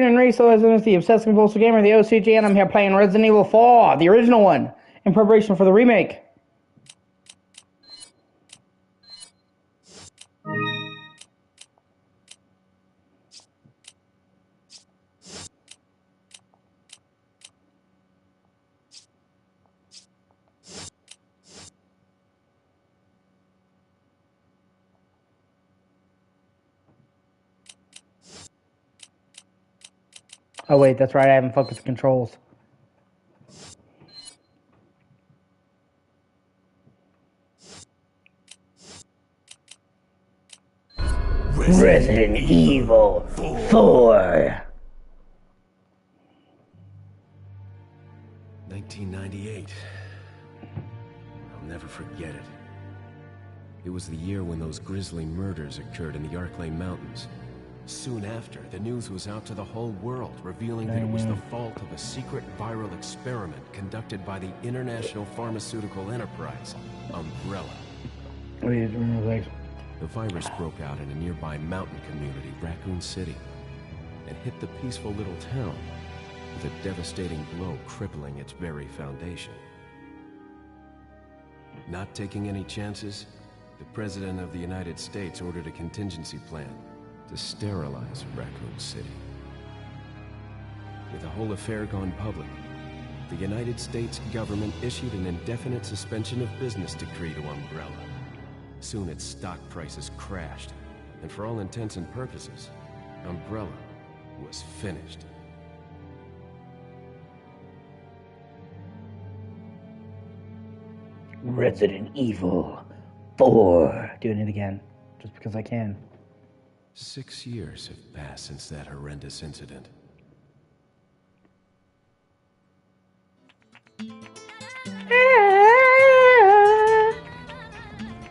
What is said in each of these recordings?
And Resource is the obsessive compulsive gamer, the O.C.G, and I'm here playing Resident Evil 4, the original one, in preparation for the remake. Oh wait, that's right, I haven't fucked with the controls. Resident Evil 4. 1998. I'll never forget it. It was the year when those grisly murders occurred in the Arklay Mountains. Soon after, the news was out to the whole world, revealing that it was the fault of a secret viral experiment conducted by the international pharmaceutical enterprise, Umbrella. The virus broke out in a nearby mountain community, Raccoon City, and hit the peaceful little town with a devastating blow crippling its very foundation. Not taking any chances, the President of the United States ordered a contingency plan to sterilize Raccoon City. With the whole affair gone public, the United States government issued an indefinite suspension of business decree to Umbrella. Soon its stock prices crashed, and for all intents and purposes, Umbrella was finished. Resident Evil 4. Doing it again, just because I can. 6 years have passed since that horrendous incident.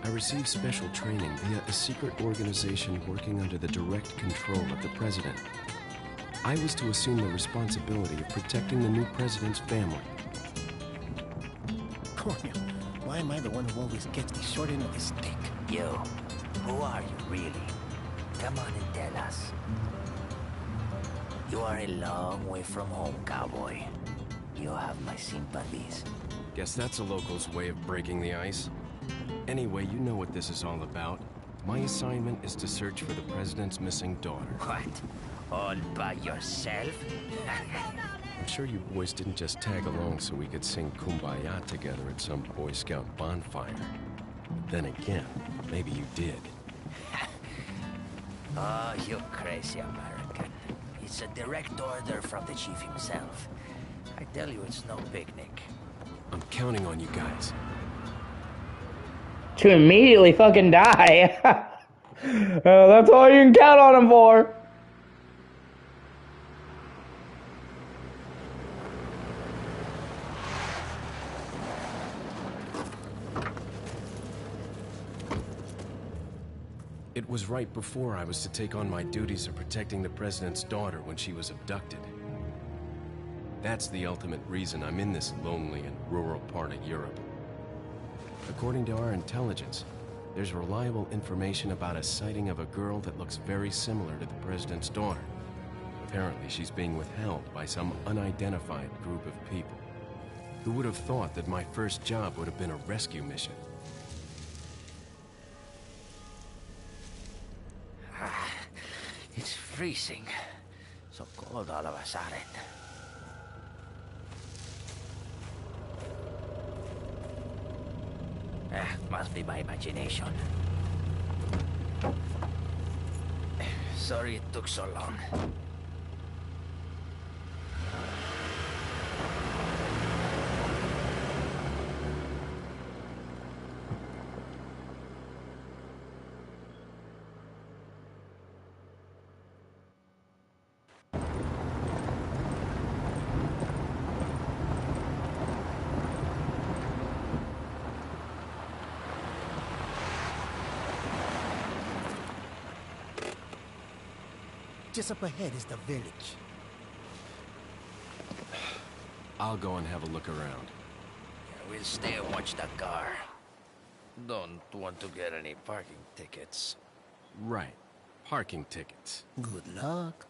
I received special training via a secret organization working under the direct control of the president. I was to assume the responsibility of protecting the new president's family. Coño, why am I the one who always gets the short end of the stick? You, who are you really? Come on and tell us. You are a long way from home, cowboy. You have my sympathies. Guess that's a local's way of breaking the ice. Anyway, you know what this is all about. My assignment is to search for the president's missing daughter. What? All by yourself? I'm sure you boys didn't just tag along so we could sing Kumbaya together at some Boy Scout bonfire. Then again, maybe you did. Oh, you crazy American. It's a direct order from the chief himself. I tell you, it's no picnic. I'm counting on you guys. To immediately fucking die. That's all you can count on him for. It was right before I was to take on my duties of protecting the president's daughter when she was abducted. That's the ultimate reason I'm in this lonely and rural part of Europe. According to our intelligence, there's reliable information about a sighting of a girl that looks very similar to the president's daughter. Apparently, she's being withheld by some unidentified group of people. Who would have thought that my first job would have been a rescue mission? It's freezing. So cold all of a sudden. Must be my imagination. Sorry it took so long. Just up ahead is the village. I'll go and have a look around. We'll stay and watch the car. Don't want to get any parking tickets. Right. Parking tickets. Good luck.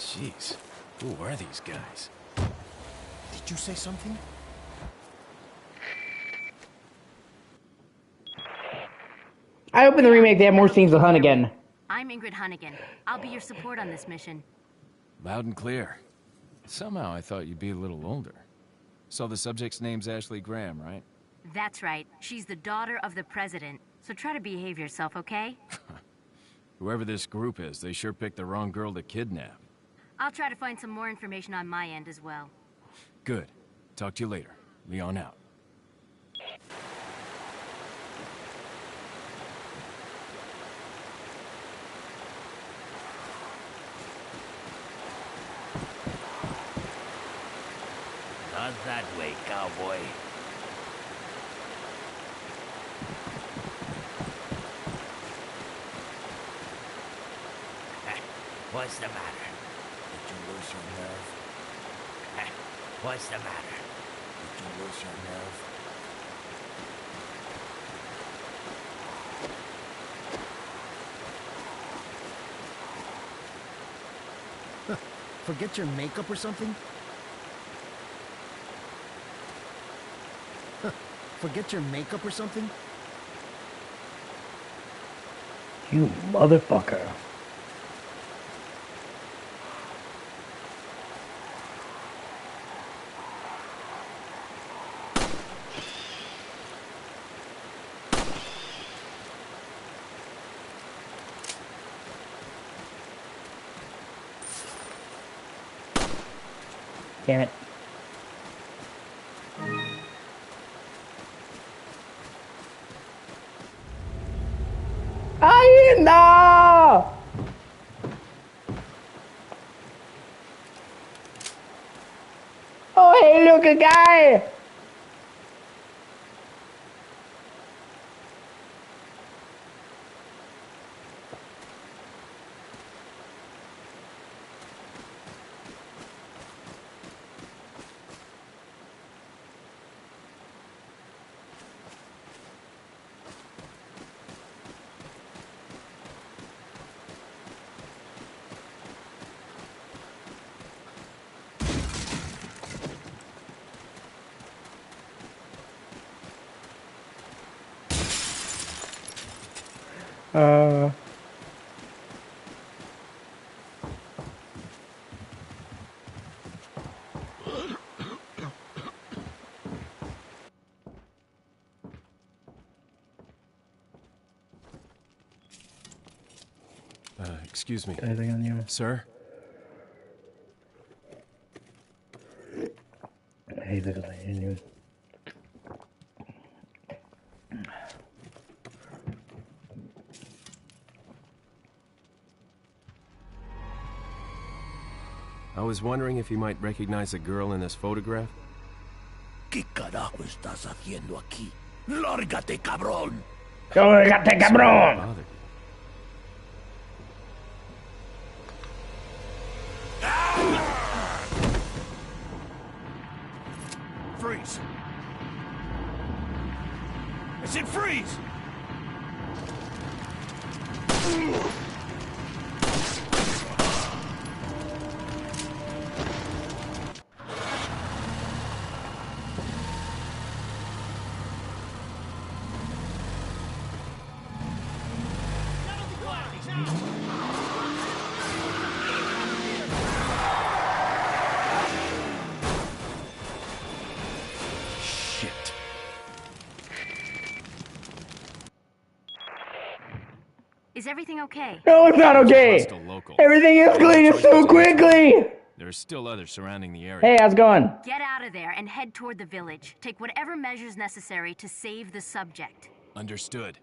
Jeez, who are these guys? Did you say something? I hope in the remake they have more scenes with Hunt again. I'm Ingrid Hunnigan. I'll be your support on this mission. Loud and clear. Somehow I thought you'd be a little older. So the subject's name's Ashley Graham, right? That's right. She's the daughter of the president. So try to behave yourself, okay? Whoever this group is, they sure picked the wrong girl to kidnap. I'll try to find some more information on my end as well. Good. Talk to you later. Leon out. Not that way, cowboy. What's the matter? Did you lose your nerve? What's the matter? Did you lose your nerve? Forget your makeup or something? Forget your makeup or something? You motherfucker. Damn it. Ay, no! Oh, hey, look, a guy! Excuse me. Anything on you? Sir? Hey, look at that news. I was wondering if you might recognize a girl in this photograph? ¿Qué carajo estás haciendo aquí? ¡Lárgate, cabrón! ¡Lárgate, cabrón! Bothered you. Freeze! I said freeze! Is everything okay? No, it's not okay! Hostile local. Everything escalated so quickly! There are still others surrounding the area. Hey, how's it going? Get out of there and head toward the village. Take whatever measures necessary to save the subject. Understood.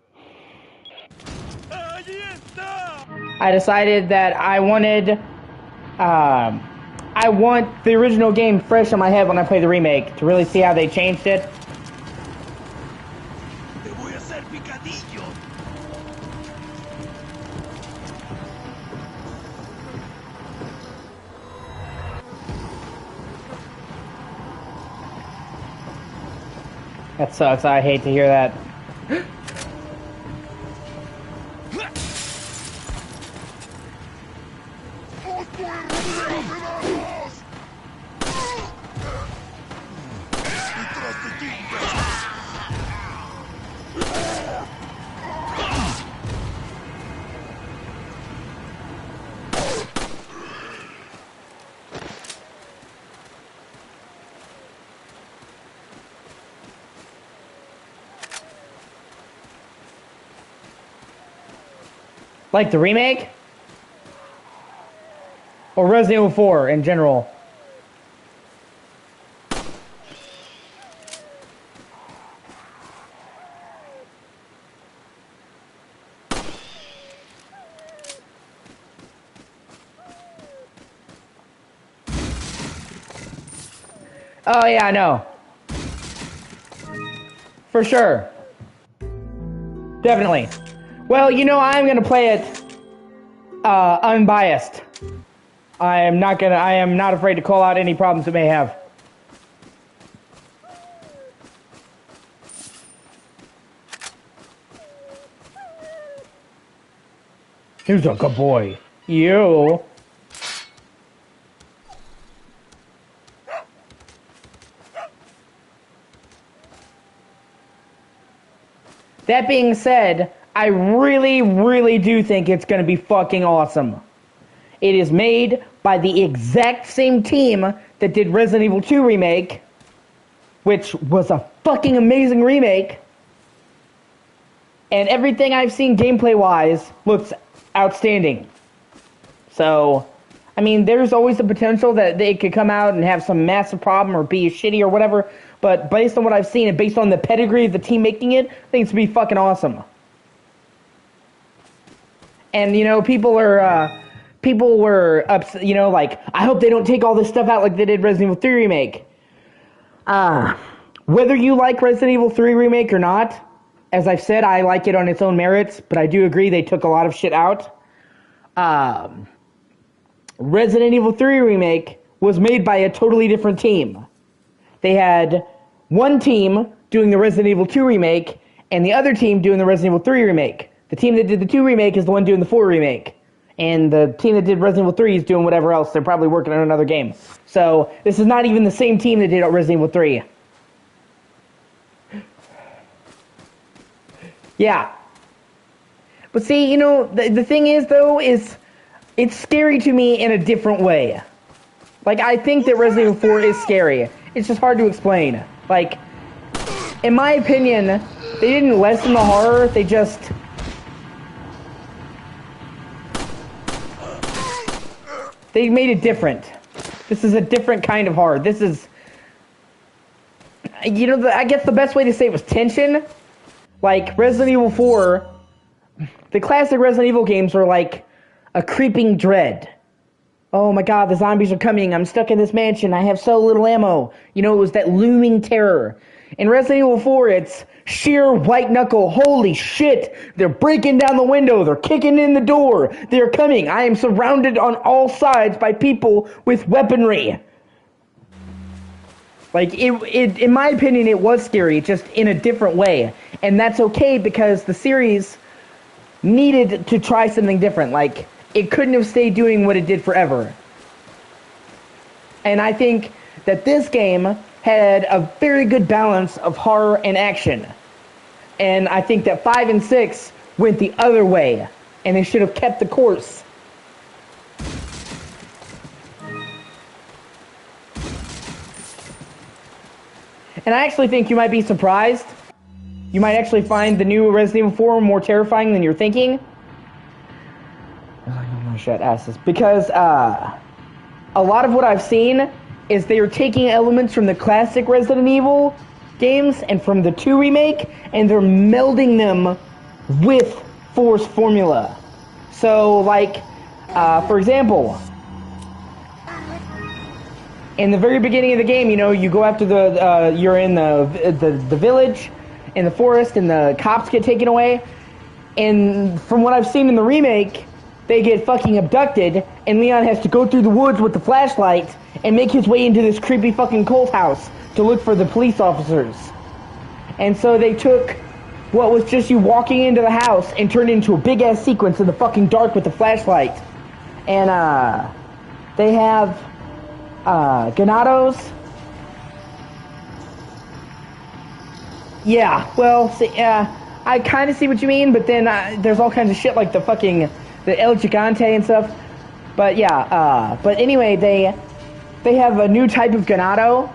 I decided that I wanted, I want the original game fresh in my head when I play the remake to really see how they changed it. Te voy a hacer picadillo. That sucks. I hate to hear that. Like the remake? Or Resident Evil 4 in general? Oh yeah, I know. For sure. Definitely. Well, you know, I'm gonna play it unbiased. I am not afraid to call out any problems it may have. He's a good boy. You. That being said, I really, really do think it's going to be fucking awesome. It is made by the exact same team that did Resident Evil 2 Remake, which was a fucking amazing remake. And everything I've seen gameplay-wise looks outstanding. So, I mean, there's always the potential that they could come out and have some massive problem or be shitty or whatever. But based on what I've seen and based on the pedigree of the team making it, I think it's going to be fucking awesome. And, you know, people were upset, you know, like, I hope they don't take all this stuff out like they did Resident Evil 3 Remake. Whether you like Resident Evil 3 Remake or not, as I've said, I like it on its own merits, but I do agree they took a lot of shit out. Resident Evil 3 Remake was made by a totally different team. They had one team doing the Resident Evil 2 Remake, and the other team doing the Resident Evil 3 Remake. The team that did the 2 Remake is the one doing the 4 Remake. And the team that did Resident Evil 3 is doing whatever else. They're probably working on another game. So, this is not even the same team that did Resident Evil 3. Yeah. But see, you know, the thing is, though, is it's scary to me in a different way. Like, I think that Resident Evil 4 is scary. It's just hard to explain. Like, in my opinion, they didn't lessen the horror, they just... They made it different. This is a different kind of horror. This is... You know, I guess the best way to say it was tension. Like, Resident Evil 4... The classic Resident Evil games were like a creeping dread. Oh my god, the zombies are coming. I'm stuck in this mansion. I have so little ammo. You know, it was that looming terror. In Resident Evil 4, it's sheer white knuckle. Holy shit. They're breaking down the window. They're kicking in the door. They're coming. I am surrounded on all sides by people with weaponry. Like, in my opinion, it was scary, just in a different way. And that's okay because the series needed to try something different. Like, it couldn't have stayed doing what it did forever. And I think that this game had a very good balance of horror and action. And I think that 5 and 6 went the other way, and they should have kept the course. And I actually think you might be surprised. You might actually find the new Resident Evil 4 more terrifying than you're thinking. I'm gonna shut asses. Because a lot of what I've seen is they are taking elements from the classic Resident Evil games and from the 2 remake, and they're melding them with 4's formula. So, like, for example, in the very beginning of the game, you know, you go after you're in the village, in the forest, and the cops get taken away. And from what I've seen in the remake, they get fucking abducted, and Leon has to go through the woods with the flashlight and make his way into this creepy fucking cult house to look for the police officers. And so they took what was just you walking into the house and turned it into a big-ass sequence in the fucking dark with the flashlight. And, They have Ganados. Yeah, well, see, I kind of see what you mean, but then there's all kinds of shit like the El Gigante and stuff. But yeah, but anyway, they have a new type of Ganado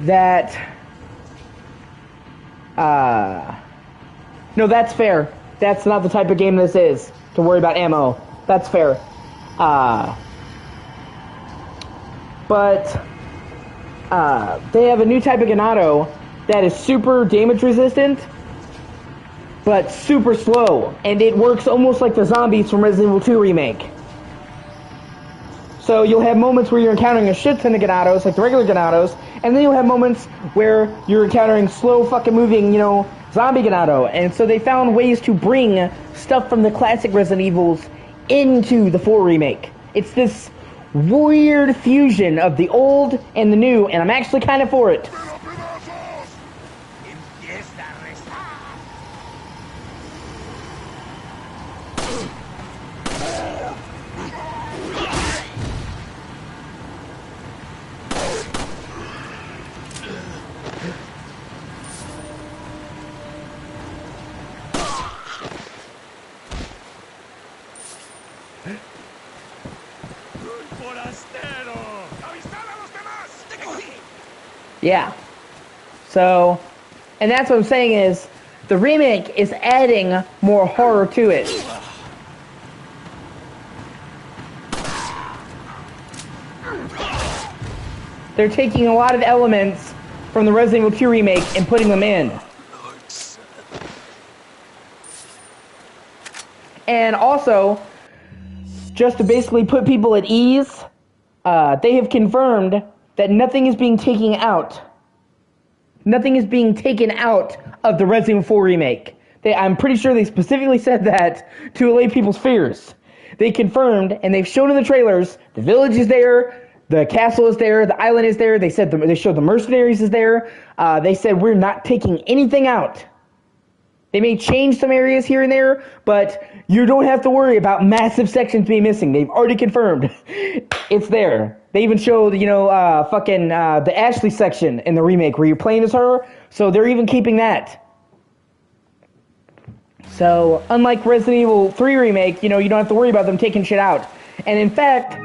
that, no, that's fair. That's not the type of game this is, to worry about ammo. That's fair. But they have a new type of Ganado that is super damage resistant, but super slow, and it works almost like the zombies from Resident Evil 2 Remake. So you'll have moments where you're encountering a shit ton of Ganados, like the regular Ganados, and then you'll have moments where you're encountering slow fucking moving, zombie Ganado. And so they found ways to bring stuff from the classic Resident Evils into the 4 Remake. It's this weird fusion of the old and the new, and I'm actually kind of for it. Yeah. So, and that's what I'm saying is, the remake is adding more horror to it. They're taking a lot of elements from the Resident Evil 2 remake and putting them in. And also, just to basically put people at ease, they have confirmed that nothing is being taken out. Nothing is being taken out of the Resident Evil 4 remake. I'm pretty sure they specifically said that to allay people's fears. They confirmed, and they've shown in the trailers, the village is there, the castle is there, the island is there. They showed the mercenaries is there. They said we're not taking anything out. They may change some areas here and there, but you don't have to worry about massive sections being missing. They've already confirmed it's there. They even showed, the Ashley section in the remake where you're playing as her, so they're even keeping that. So, unlike Resident Evil 3 remake, you don't have to worry about them taking shit out. And in fact,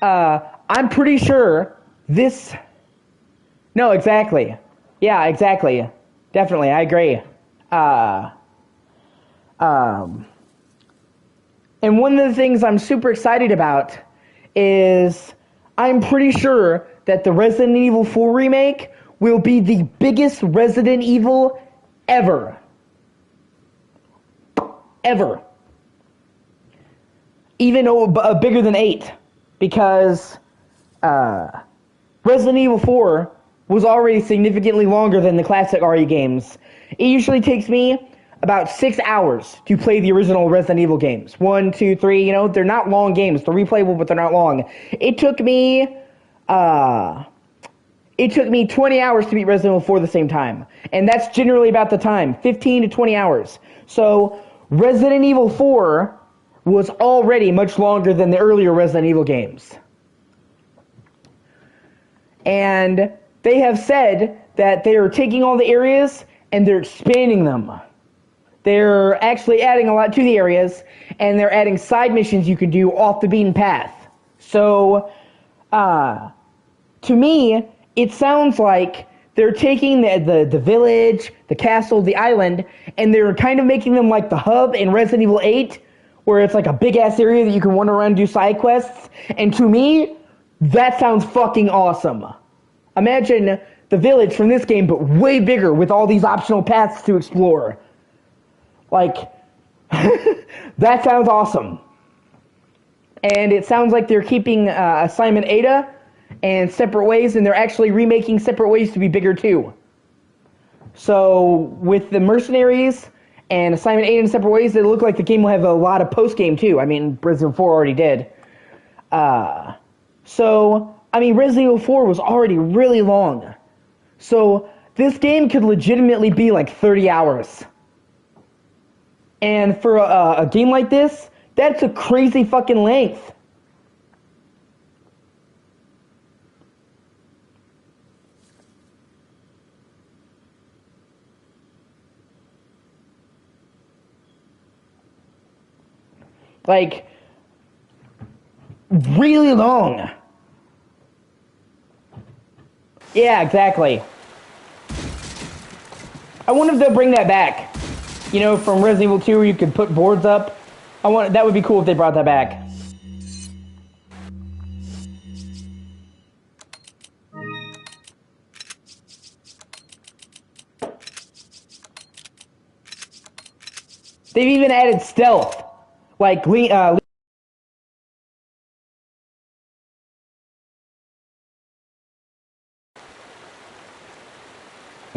I'm pretty sure this... No, exactly. Yeah, exactly. Definitely, I agree. And one of the things I'm super excited about is I'm pretty sure that the Resident Evil 4 remake will be the biggest Resident Evil ever. Ever. Even bigger than 8. Because Resident Evil 4 was already significantly longer than the classic RE games. It usually takes me about 6 hours to play the original Resident Evil games. 1, 2, 3, they're not long games. They're replayable, but they're not long. It took me 20 hours to beat Resident Evil 4 the same time. And that's generally about the time, 15 to 20 hours. So, Resident Evil 4 was already much longer than the earlier Resident Evil games. And they have said that they are taking all the areas and they're expanding them. They're actually adding a lot to the areas, and they're adding side missions you can do off the beaten path. So, to me, it sounds like they're taking the village, the castle, the island, and they're kind of making them like the hub in Resident Evil 8, where it's like a big-ass area that you can wander around and do side quests. And to me, that sounds fucking awesome. Imagine the village from this game, but way bigger with all these optional paths to explore. Like, that sounds awesome. And it sounds like they're keeping Assignment Ada and Separate Ways, and they're actually remaking Separate Ways to be bigger too. So, with the Mercenaries and Assignment Ada and Separate Ways, it look like the game will have a lot of post-game too. I mean, Resident Evil 4 already did. Resident Evil 4 was already really long. So, this game could legitimately be like 30 hours. And for a game like this, that's a crazy fucking length. Like, really long. Yeah, exactly. I wonder if they'll bring that back. You know, from Resident Evil 2 where you could put boards up. That would be cool if they brought that back. They've even added stealth. Like, get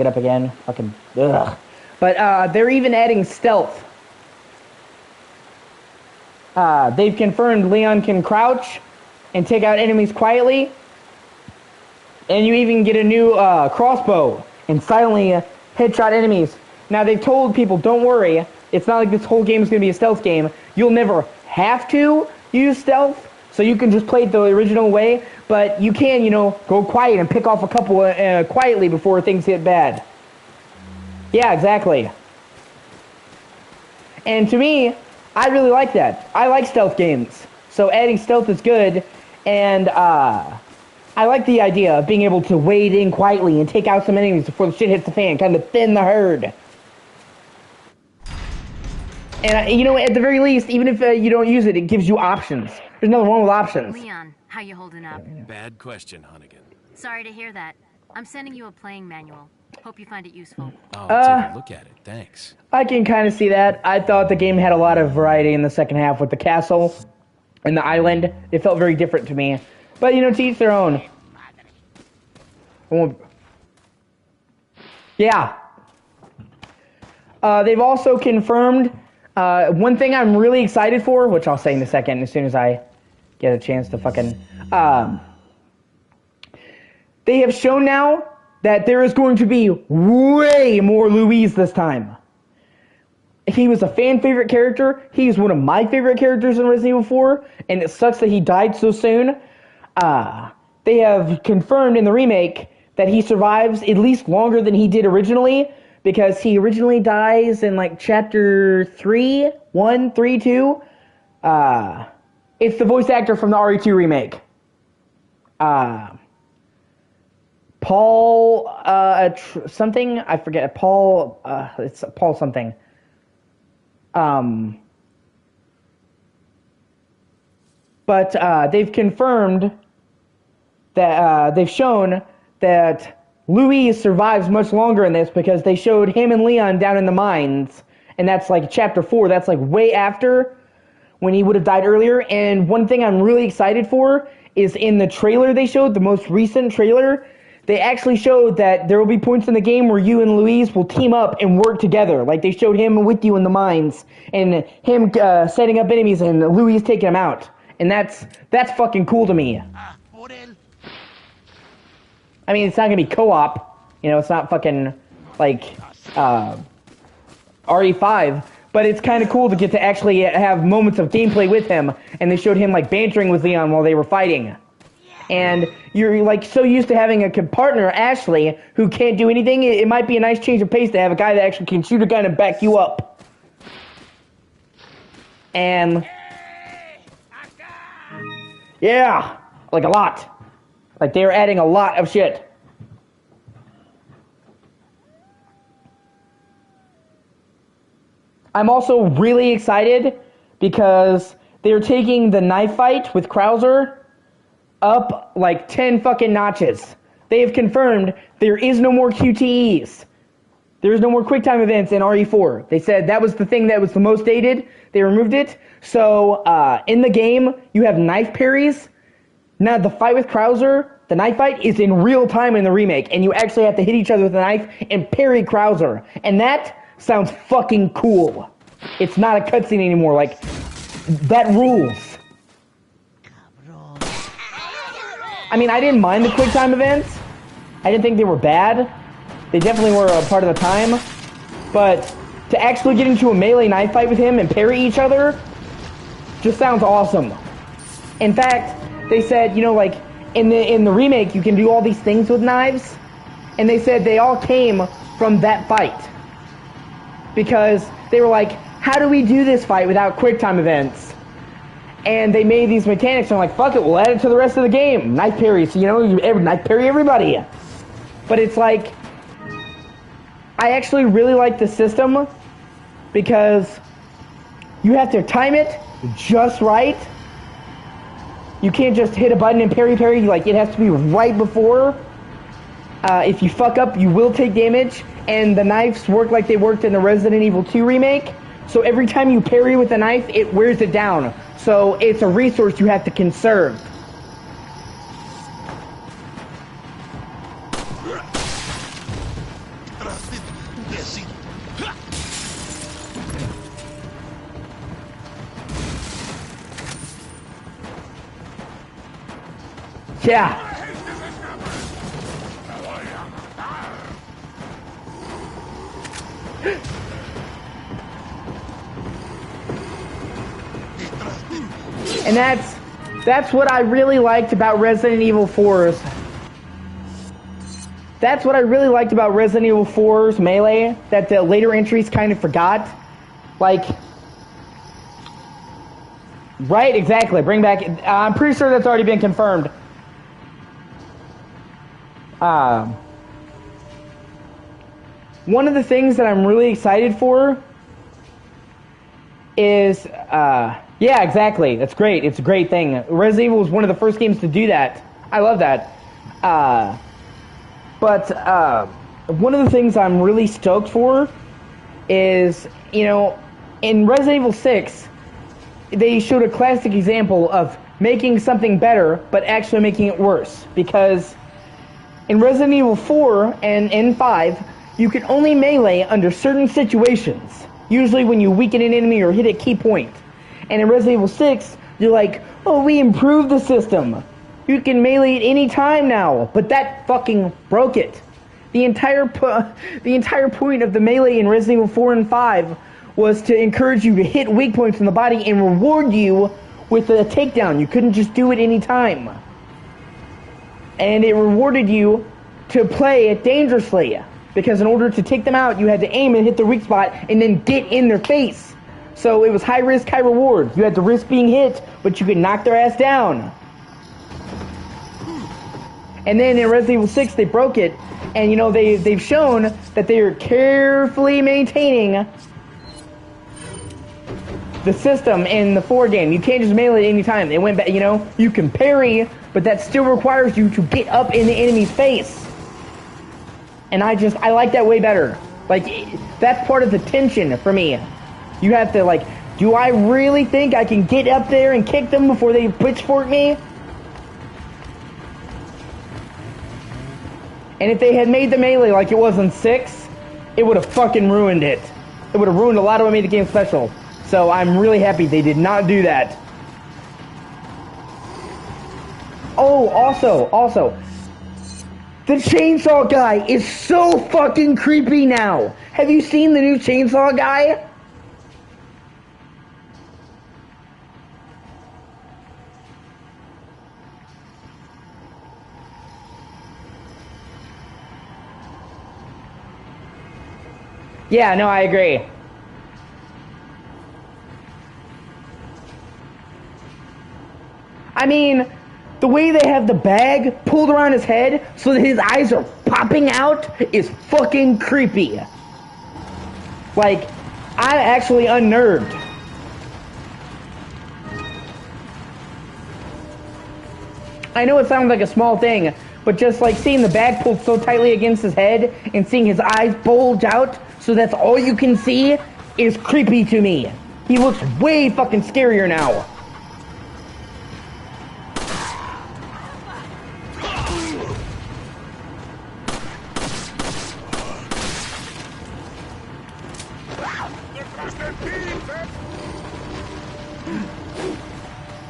up again. Fucking, ugh. But, they're even adding stealth. They've confirmed Leon can crouch and take out enemies quietly. And you even get a new, crossbow and silently headshot enemies. Now, they've told people, don't worry, it's not like this whole game is going to be a stealth game. You'll never have to use stealth, so you can just play it the original way, but you can, you know, go quiet and pick off a couple quietly before things get bad. Yeah, exactly. And to me, I really like that. I like stealth games, so adding stealth is good, and I like the idea of being able to wade in quietly and take out some enemies before the shit hits the fan, kind of thin the herd. And, you know, at the very least, even if you don't use it, it gives you options. There's nothing wrong with options. Leon, how you holding up? Bad question, Hunnigan. Sorry to hear that. I'm sending you a playing manual. Hope you find it useful. I'll take a look at it, thanks. I can kind of see that. I thought the game had a lot of variety in the second half with the castle and the island. It felt very different to me. But, you know, to each their own. Yeah. They've also confirmed one thing I'm really excited for, which I'll say in a second as soon as I get a chance to fucking... they have shown now that there is going to be way more Luis this time. He was a fan favorite character. He's one of my favorite characters in Resident Evil 4, and it sucks that he died so soon. They have confirmed in the remake that he survives at least longer than he did originally, because he originally dies in like chapter 3, 1, 3, 2. It's the voice actor from the RE2 remake. Paul, something, I forget, Paul, it's Paul something. But they've confirmed that, they've shown that Luis survives much longer in this because they showed him and Leon down in the mines, and that's like chapter 4, that's like way after when he would have died earlier. And one thing I'm really excited for is in the trailer they showed, the most recent trailer, they actually showed that there will be points in the game where you and Luis will team up and work together. Like they showed him with you in the mines, and him setting up enemies and Luis taking them out. And that's fucking cool to me. I mean, it's not gonna be co-op, you know, it's not fucking, like, RE5, but it's kind of cool to get to actually have moments of gameplay with him, and they showed him, like, bantering with Leon while they were fighting. And you're, like, so used to having a partner, Ashley, who can't do anything, it might be a nice change of pace to have a guy that actually can shoot a gun and back you up. And... yeah, like a lot. Like, they're adding a lot of shit. I'm also really excited because they're taking the knife fight with Krauser up like 10 fucking notches. They have confirmed there is no more QTEs. There is no more QuickTime events in RE4. They said that was the thing that was the most dated. They removed it. So, in the game, you have knife parries. Now, the fight with Krauser, the knife fight, is in real time in the remake, and you actually have to hit each other with a knife and parry Krauser. And that sounds fucking cool. It's not a cutscene anymore. Like, that rules. I mean, I didn't mind the QuickTime events. I didn't think they were bad. They definitely were a part of the time. But to actually get into a melee knife fight with him and parry each other just sounds awesome. In fact, they said, you know, like, in the remake, you can do all these things with knives, and they said they all came from that fight. Because they were like, how do we do this fight without QuickTime events? And they made these mechanics, and I'm like, fuck it, we'll add it to the rest of the game. Knife parry, so knife parry everybody. But it's like, I actually really like the system because you have to time it just right. You can't just hit a button and parry. Like, it has to be right before. If you fuck up, you will take damage. And the knives work like they worked in the Resident Evil 2 remake. So every time you parry with a knife, it wears it down. So it's a resource you have to conserve. Yeah. And that's what I really liked about Resident Evil 4's. That's what I really liked about Resident Evil 4's Melee, that the later entries kind of forgot. Like, right, exactly, bring back, I'm pretty sure that's already been confirmed. One of the things that I'm really excited for is, yeah, exactly. That's great. It's a great thing. Resident Evil was one of the first games to do that. I love that. But one of the things I'm really stoked for is, in Resident Evil 6, they showed a classic example of making something better, but actually making it worse. Because in Resident Evil 4 and in 5, you can only melee under certain situations. Usually when you weaken an enemy or hit a key point. And in Resident Evil 6, you're like, oh, we improved the system. You can melee at any time now. But that fucking broke it. The entire point of the melee in Resident Evil 4 and 5 was to encourage you to hit weak points in the body and reward you with a takedown. You couldn't just do it any time. And it rewarded you to play it dangerously. Because in order to take them out, you had to aim and hit the weak spot and then get in their face. So it was high risk, high reward. You had to risk being hit, but you could knock their ass down. And then in Resident Evil 6, they broke it. And, they've shown that they are carefully maintaining the system in the 4 game. You can't just melee at any time. They went back, you can parry, but that still requires you to get up in the enemy's face. And I like that way better. Like, that's part of the tension for me. You have to, like, do I really think I can get up there and kick them before they pitchfork me? And if they had made the melee like it was in 6, it would have fucking ruined it. It would have ruined a lot of what made the game special. So I'm really happy they did not do that. Oh, also, the chainsaw guy is so fucking creepy now. Have you seen the new chainsaw guy? Yeah, no, I agree. I mean, the way they have the bag pulled around his head so that his eyes are popping out is fucking creepy. Like, I'm actually unnerved. I know it sounds like a small thing, but just like seeing the bag pulled so tightly against his head and seeing his eyes bulge out so that's all you can see is creepy to me. He looks way fucking scarier now.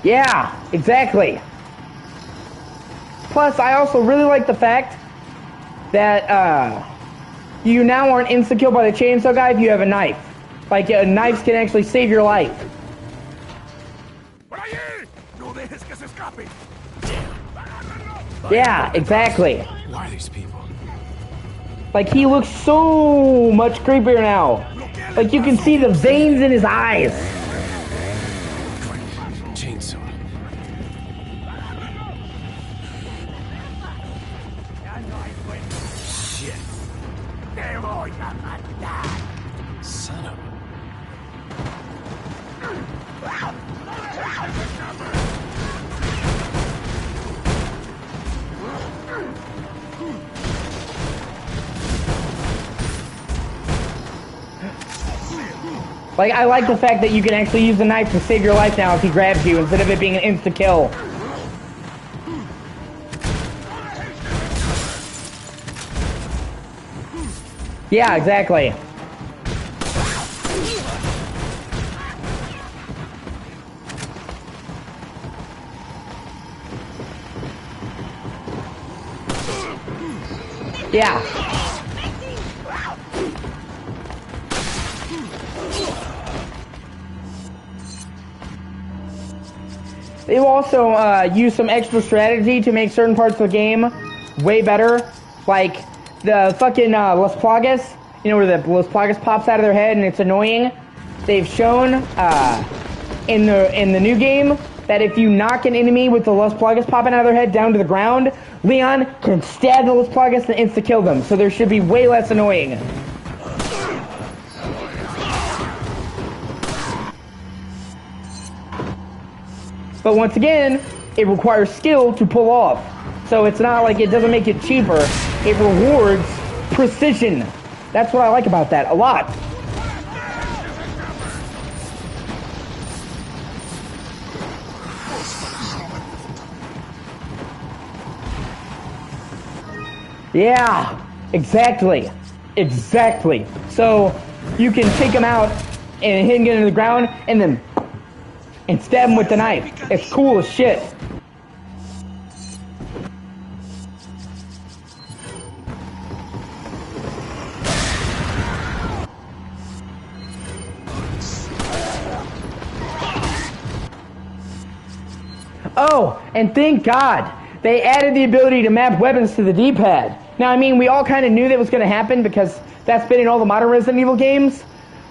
Yeah, exactly. Plus, I also really like the fact that you now aren't insta-killed by the chainsaw guy if you have a knife. Like, knives can actually save your life. Yeah, exactly. Why are these people? Like, he looks so much creepier now. Like, you can see the veins in his eyes. chainsaw. Shit. Son of a... Like, I like the fact that you can actually use the knife to save your life now if he grabs you, instead of it being an insta-kill. Yeah, exactly. Yeah. They've also used some extra strategy to make certain parts of the game way better. Like the fucking Las Plagas, you know, where the Las Plagas pops out of their head and it's annoying. They've shown in the new game that if you knock an enemy with the Las Plagas popping out of their head down to the ground, Leon can stab the Las Plagas and insta-kill them. So there should be way less annoying. But once again, it requires skill to pull off. So it's not like it doesn't make it cheaper. It rewards precision. That's what I like about that a lot. Yeah, exactly. Exactly. So you can take them out and hit them into the ground and then stab him with the knife. It's cool as shit. Oh, and thank God they added the ability to map weapons to the D-pad. Now, I mean, we all kind of knew that was going to happen because that's been in all the modern Resident Evil games.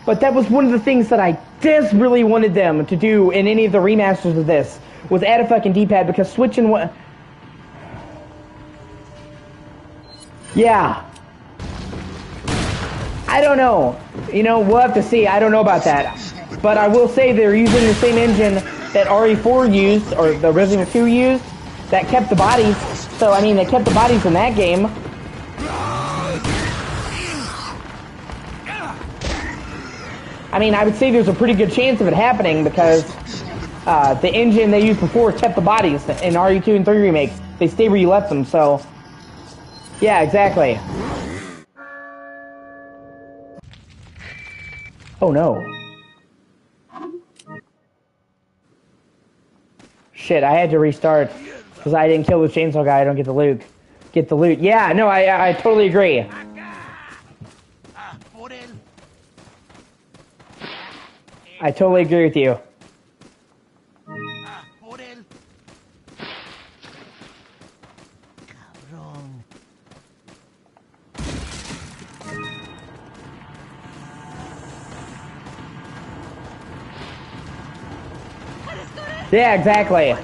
But that was one of the things that I desperately wanted them to do in any of the remasters of this, was add a fucking D-pad, because switching what... Yeah. I don't know. You know, we'll have to see. I don't know about that. But I will say they're using the same engine that RE4 used, or the Resident Evil 2 used, that kept the bodies. So, I mean, they kept the bodies in that game. I mean, I would say there's a pretty good chance of it happening because the engine they used before kept the bodies in RE2 and 3 remakes. They stay where you left them, so... Yeah, exactly. Oh no. Shit, I had to restart because I didn't kill the chainsaw guy. I don't get the loot. Get the loot. Yeah, no, I totally agree. I totally agree with you. Yeah, exactly.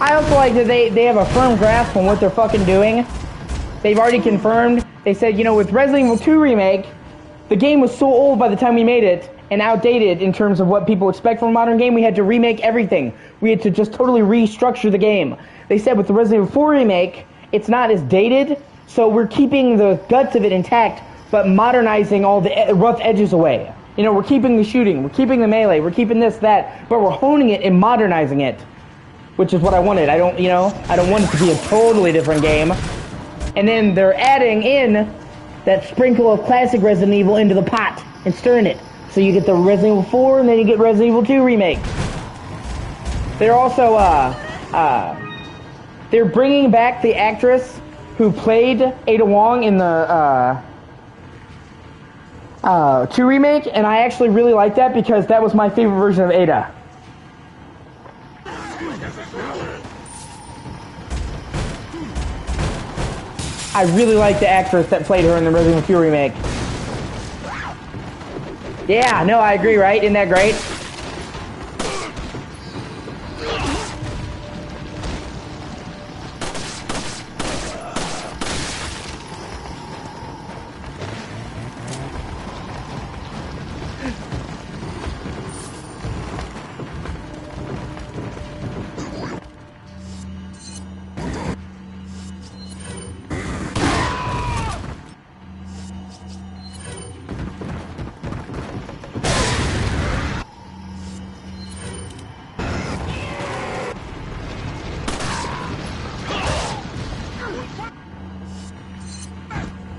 I also like that they have a firm grasp on what they're fucking doing. They've already confirmed. They said, you know, with Resident Evil 2 Remake, the game was so old by the time we made it, and outdated in terms of what people expect from a modern game, we had to remake everything. We had to just totally restructure the game. They said with the Resident Evil 4 Remake, it's not as dated, so we're keeping the guts of it intact, but modernizing all the rough edges away. You know, we're keeping the shooting, we're keeping the melee, we're keeping this, that, but we're honing it and modernizing it. Which is what I wanted. I don't want it to be a totally different game. And then they're adding in that sprinkle of classic Resident Evil into the pot and stirring it. So you get the Resident Evil 4 and then you get Resident Evil 2 Remake. They're also, they're bringing back the actress who played Ada Wong in the 2 Remake, and I actually really like that because that was my favorite version of Ada. I really like the actress that played her in the Resident Evil 2 Remake. Yeah, no, I agree, right? Isn't that great?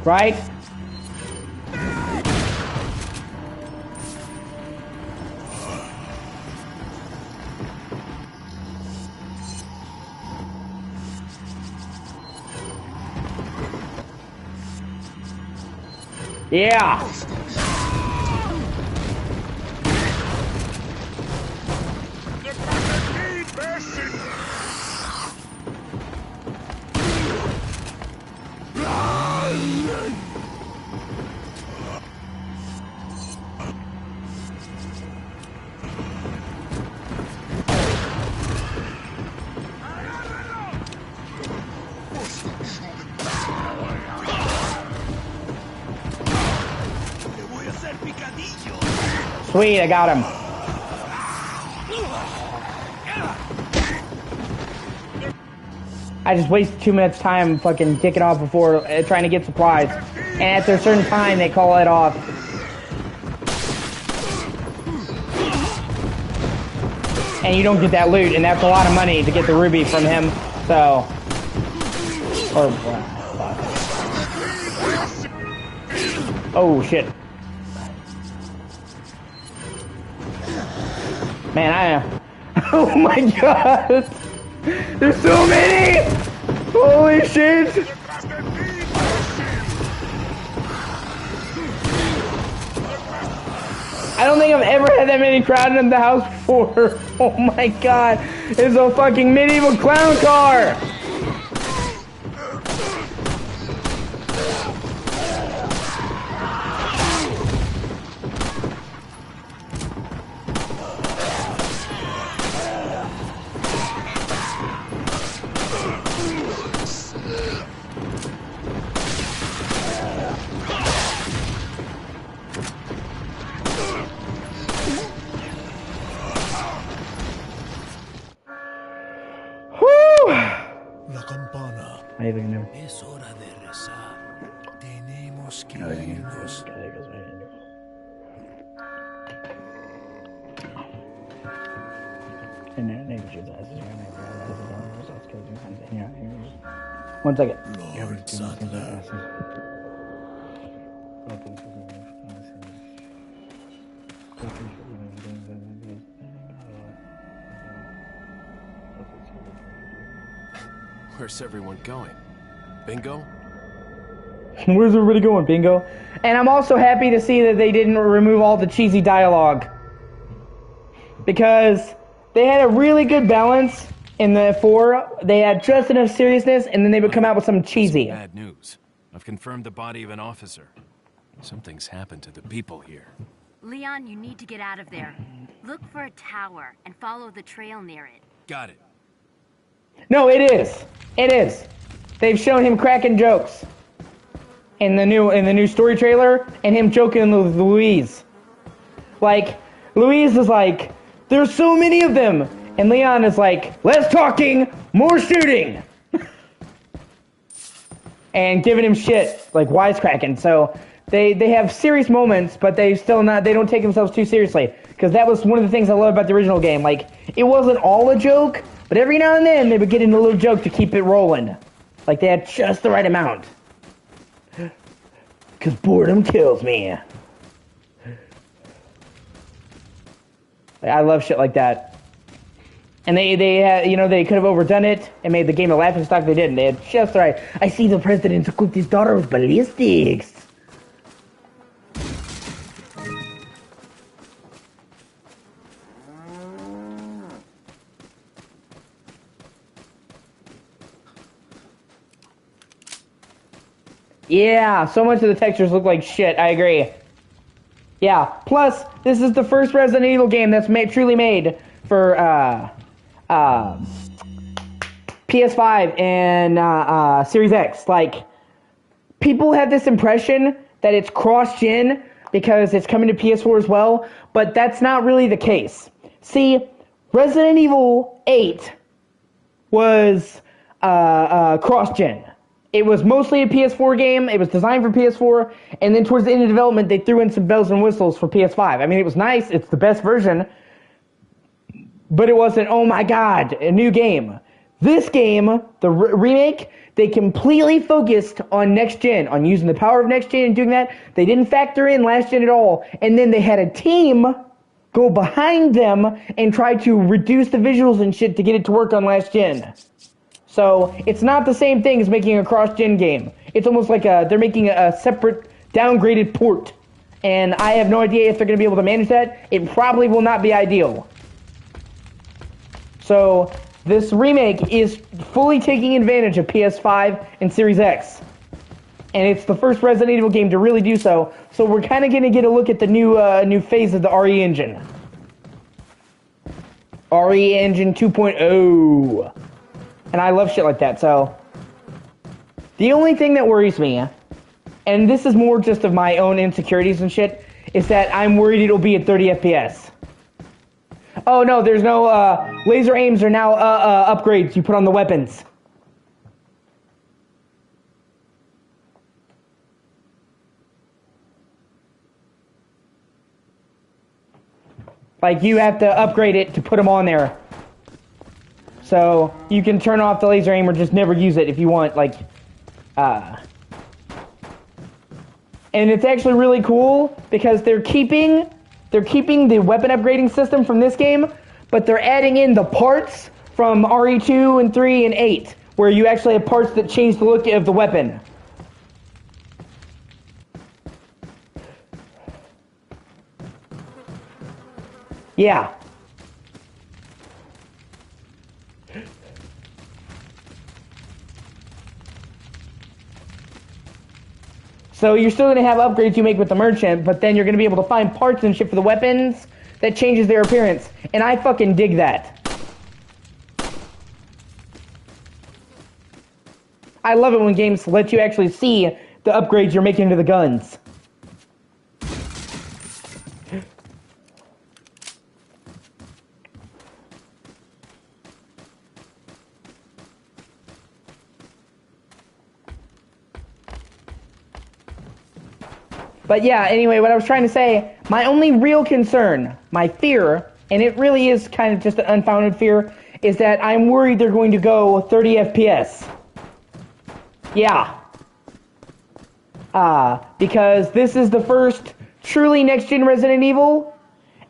Right? Yeah. Sweet, I got him. I just wasted 2 minutes time fucking kicking off before trying to get supplies. And after a certain time, they call it off. And you don't get that loot, and that's a lot of money to get the ruby from him, so... Oh, shit. Man, oh my god! There's so many! Holy shit! I don't think I've ever had that many crowded in the house before. Oh my god! It's a fucking medieval clown car! Es hora de rezar. Tenemos que irnos. One second. Lord Sadler. Where's everyone going? Bingo? Where's everybody going, Bingo? And I'm also happy to see that they didn't remove all the cheesy dialogue. Because they had a really good balance in the 4. They had just enough seriousness, and then they would come out with some cheesy. Bad news. I've confirmed the body of an officer. Something's happened to the people here. Leon, you need to get out of there. Look for a tower and follow the trail near it. Got it. No, it is. It is. They've shown him cracking jokes in the new story trailer, and him joking with Louise. Like, Louise is like, there's so many of them, and Leon is like, less talking, more shooting, and giving him shit, like wisecracking. So they have serious moments, but they don't take themselves too seriously, because that was one of the things I love about the original game. Like, it wasn't all a joke, but every now and then they would get in a little joke to keep it rolling. Like, they had just the right amount. Because boredom kills me. I love shit like that. And they had, they could have overdone it and made the game a laughingstock. They didn't. They had just the right. I see the president equipped his daughter with ballistics. Yeah, so much of the textures look like shit. I agree. Yeah. Plus, this is the first Resident Evil game that's truly made for PS5 and Series X. Like, people have this impression that it's cross-gen because it's coming to PS4 as well, but that's not really the case. See, Resident Evil 8 was cross-gen. It was mostly a PS4 game. It was designed for PS4, and then towards the end of development, they threw in some bells and whistles for PS5. I mean, it was nice. It's the best version, but it wasn't, oh my god, a new game. This game, the remake, they completely focused on next gen, on using the power of next gen and doing that. They didn't factor in last gen at all, and then they had a team go behind them and try to reduce the visuals and shit to get it to work on last gen. So, it's not the same thing as making a cross-gen game. It's almost like they're making a separate, downgraded port. And I have no idea if they're going to be able to manage that. It probably will not be ideal. So, this remake is fully taking advantage of PS5 and Series X. And it's the first Resident Evil game to really do so. So we're kind of going to get a look at the new phase of the RE engine. RE Engine 2.0. And I love shit like that, so... The only thing that worries me, and this is more just of my own insecurities and shit, is that I'm worried it'll be at 30 FPS. Oh no, there's no, laser aims are now, upgrades you put on the weapons. Like, you have to upgrade it to put them on there. So, you can turn off the laser aim or just never use it if you want, like, and it's actually really cool because they're keeping the weapon upgrading system from this game, but they're adding in the parts from RE2 and 3 and 8, where you actually have parts that change the look of the weapon. Yeah. So you're still going to have upgrades you make with the merchant, but then you're going to be able to find parts and shit for the weapons that changes their appearance. And I fucking dig that. I love it when games let you actually see the upgrades you're making to the guns. But yeah, anyway, what I was trying to say, my only real concern, my fear, and it really is kind of just an unfounded fear, is that I'm worried they're going to go 30 FPS. Yeah. Because this is the first truly next-gen Resident Evil,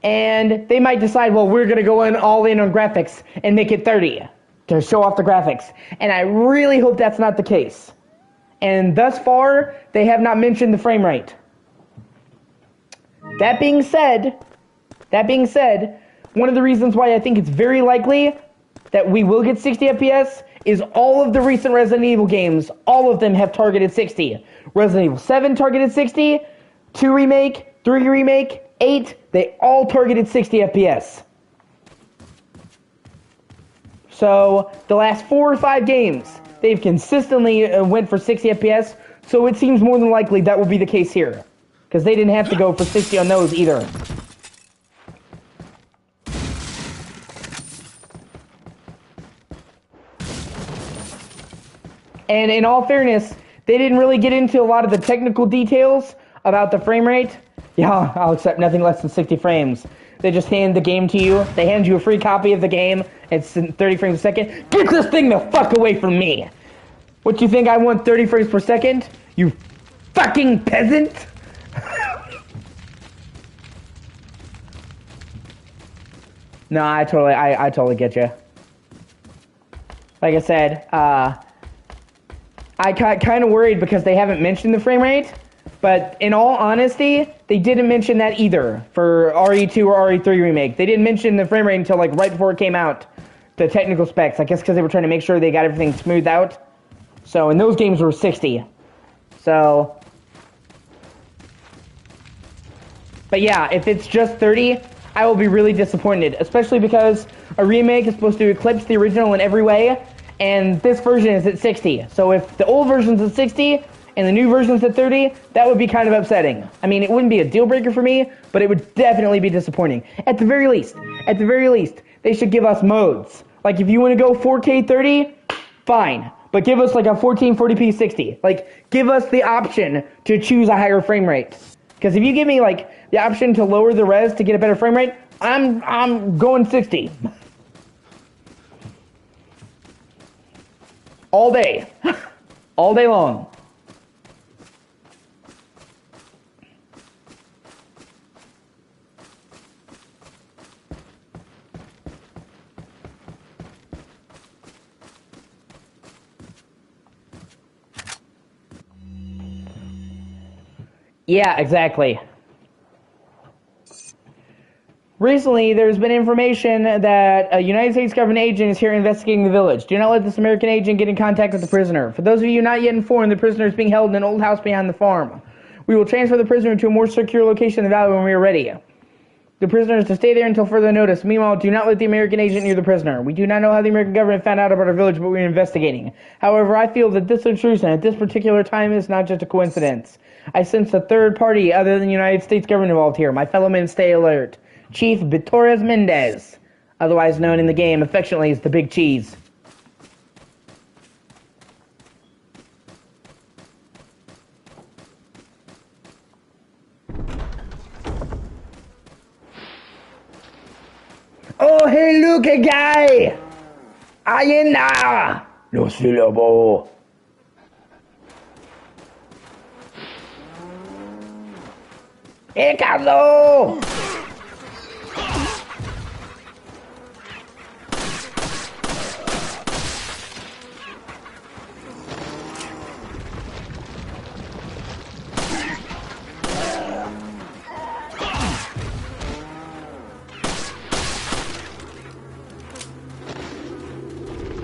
and they might decide, well, we're going to go all in on graphics and make it 30 to show off the graphics. And I really hope that's not the case. And thus far, they have not mentioned the frame rate. That being said, one of the reasons why I think it's very likely that we will get 60 FPS is all of the recent Resident Evil games, all of them have targeted 60. Resident Evil 7 targeted 60, 2 Remake, 3 Remake, 8, they all targeted 60 FPS. So, the last 4 or 5 games, they've consistently went for 60 FPS, so it seems more than likely that will be the case here. Because they didn't have to go for 60 on those either. And in all fairness, they didn't really get into a lot of the technical details about the frame rate. Yeah, I'll accept nothing less than 60 frames. They just hand the game to you. They hand you a free copy of the game. It's in 30 frames a second. Get this thing the fuck away from me! What, you think I want 30 frames per second? You fucking peasant! No, I totally get you. Like I said, I got kind of worried because they haven't mentioned the frame rate, but in all honesty, they didn't mention that either for RE2 or RE3 Remake. They didn't mention the frame rate until like right before it came out, the technical specs. I guess because they were trying to make sure they got everything smoothed out. So, and those games were 60. So, but yeah, if it's just 30, I will be really disappointed, especially because a remake is supposed to eclipse the original in every way, and this version is at 60. So if the old version's at 60 and the new version's at 30, that would be kind of upsetting. I mean, it wouldn't be a deal breaker for me, but it would definitely be disappointing. At the very least, they should give us modes. Like if you want to go 4K 30, fine, but give us like a 1440p 60. Like give us the option to choose a higher frame rate. Because if you give me like the option to lower the res to get a better frame rate, I'm going 60. All day. All day long. Yeah, exactly. Recently, there's been information that a United States government agent is here investigating the village. Do not let this American agent get in contact with the prisoner. For those of you not yet informed, the prisoner is being held in an old house behind the farm. We will transfer the prisoner to a more secure location in the valley when we are ready. The prisoner is to stay there until further notice. Meanwhile, do not let the American agent near the prisoner. We do not know how the American government found out about our village, but we are investigating. However, I feel that this intrusion at this particular time is not just a coincidence. I sense a third party other than the United States government involved here. My fellow men, stay alert. Chief Torres Mendez, otherwise known in the game affectionately as the Big Cheese. Oh, hey, look, a guy! Ayena! Los Filabo. Hey, Carlo!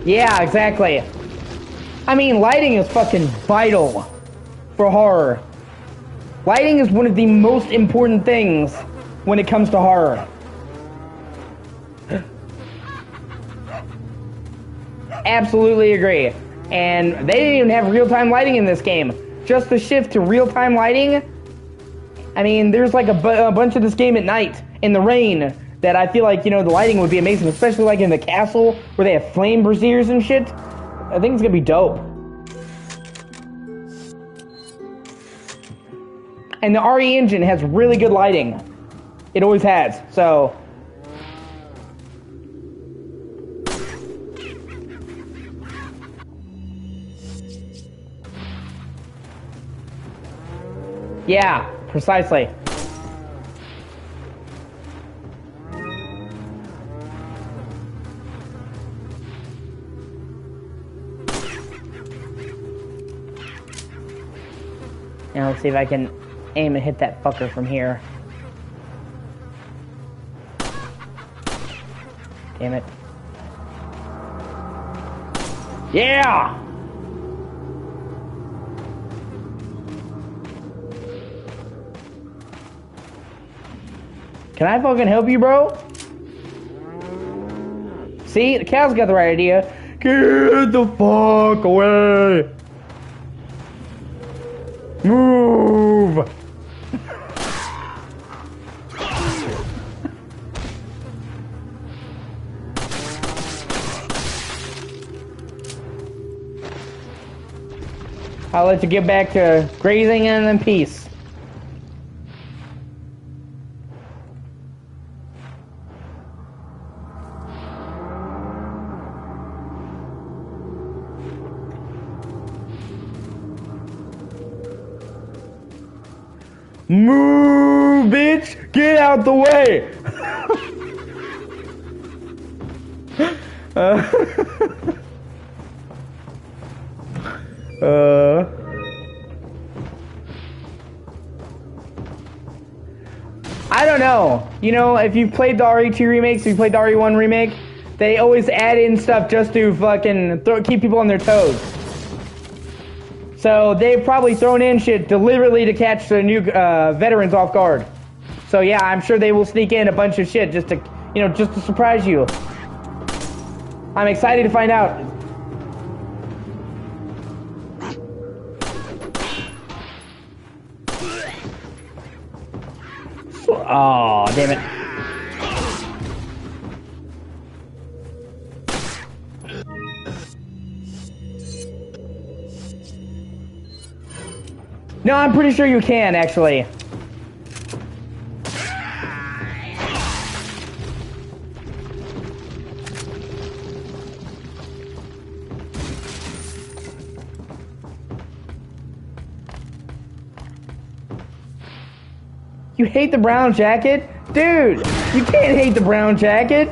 Yeah, exactly. I mean, lighting is fucking vital for horror. Lighting is one of the most important things when it comes to horror. Absolutely agree. And they didn't even have real-time lighting in this game. Just the shift to real-time lighting. I mean, there's like a bunch of this game at night in the rain that I feel like, you know, the lighting would be amazing, especially like in the castle where they have flame braziers and shit. I think it's gonna be dope. And the RE engine has really good lighting. It always has, so. Yeah, precisely. Now let's see if I can aim and hit that fucker from here. Damn it. Yeah! Can I fucking help you, bro? See, the cow's got the right idea. Get the fuck away! Move! I'll let you get back to grazing and in peace. Move, bitch! Get out the way! I don't know. You know, if you've played the RE2 remakes, if you played the RE1 remake, they always add in stuff just to fucking keep people on their toes. So they've probably thrown in shit deliberately to catch the new veterans off guard. So yeah, I'm sure they will sneak in a bunch of shit just to, you know, just to surprise you. I'm excited to find out. Oh, damn it. No, I'm pretty sure you can, actually. You hate the brown jacket? Dude, you can't hate the brown jacket.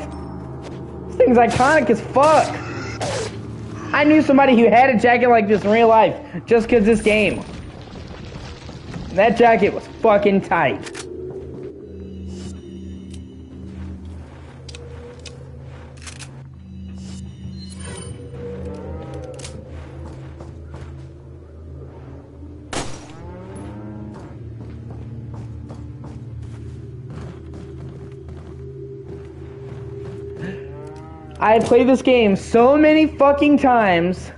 This thing's iconic as fuck. I knew somebody who had a jacket like this in real life just because this game. That jacket was fucking tight. I had played this game so many fucking times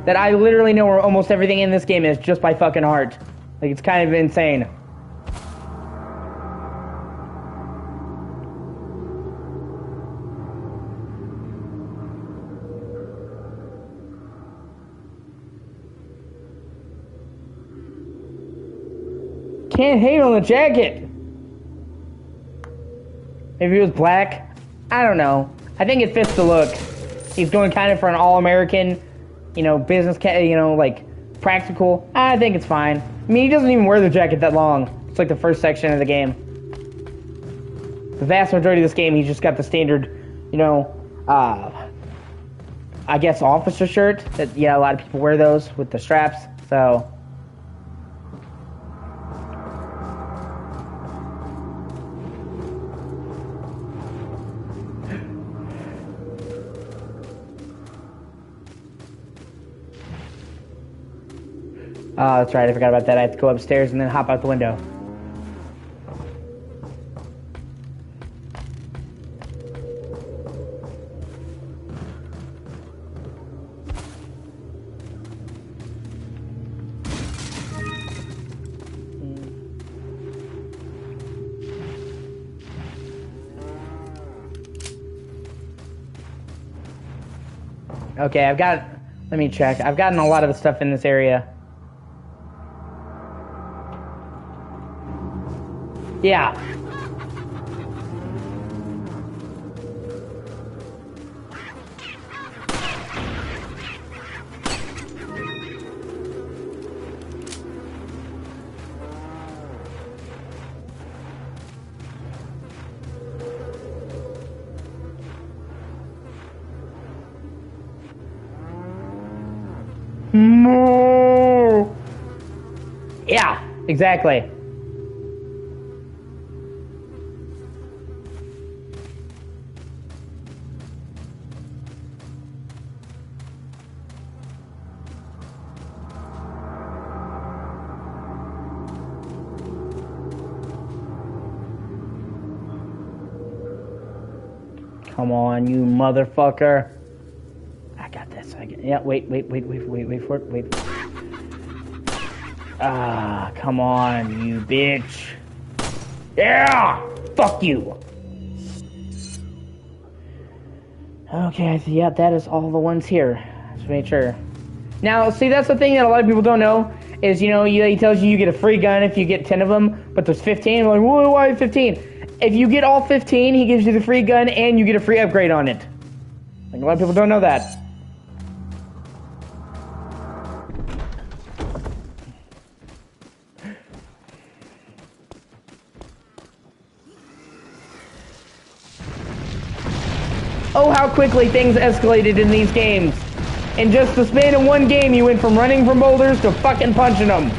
that I literally know where almost everything in this game is just by fucking heart. Like, it's kind of insane. Can't hate on the jacket. Maybe it was black. I don't know. I think it fits the look. He's going kind of for an all-American, you know, business, you know, like, practical. I think it's fine. I mean, he doesn't even wear the jacket that long. It's like the first section of the game. The vast majority of this game, he's just got the standard, you know, I guess officer shirt. That, yeah, a lot of people wear those with the straps, so... Oh, that's right, I forgot about that. I have to go upstairs and then hop out the window. Okay, let me check. I've gotten a lot of the stuff in this area. Yeah. No. Yeah, exactly. Come on, you motherfucker. I got this. Yeah, wait for it. Wait. Ah, come on, you bitch. Yeah! Fuck you! Okay, yeah, that is all the ones here. Just make sure. Now, see, that's the thing that a lot of people don't know, is, you know, he tells you get a free gun if you get 10 of them, but there's 15. Like, why 15? If you get all 15, he gives you the free gun and you get a free upgrade on it. Like, a lot of people don't know that. Oh, how quickly things escalated in these games. In just the span of one game, you went from running from boulders to fucking punching them.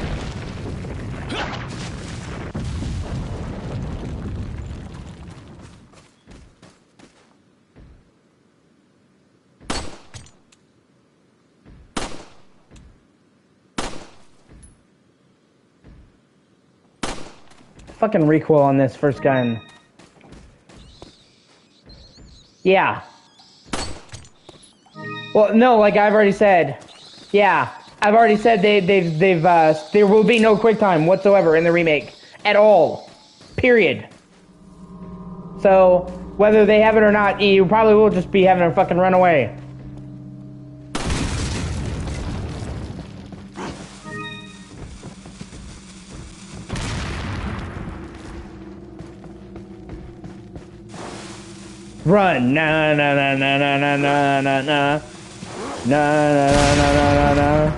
fucking recoil on this first gun? Yeah. Well, no, like I've already said. Yeah, I've already said there will be no quick time whatsoever in the remake at all. Period. So whether they have it or not, you probably will just be having a fucking runaway. Run, na na na na na na na na na na na na na na.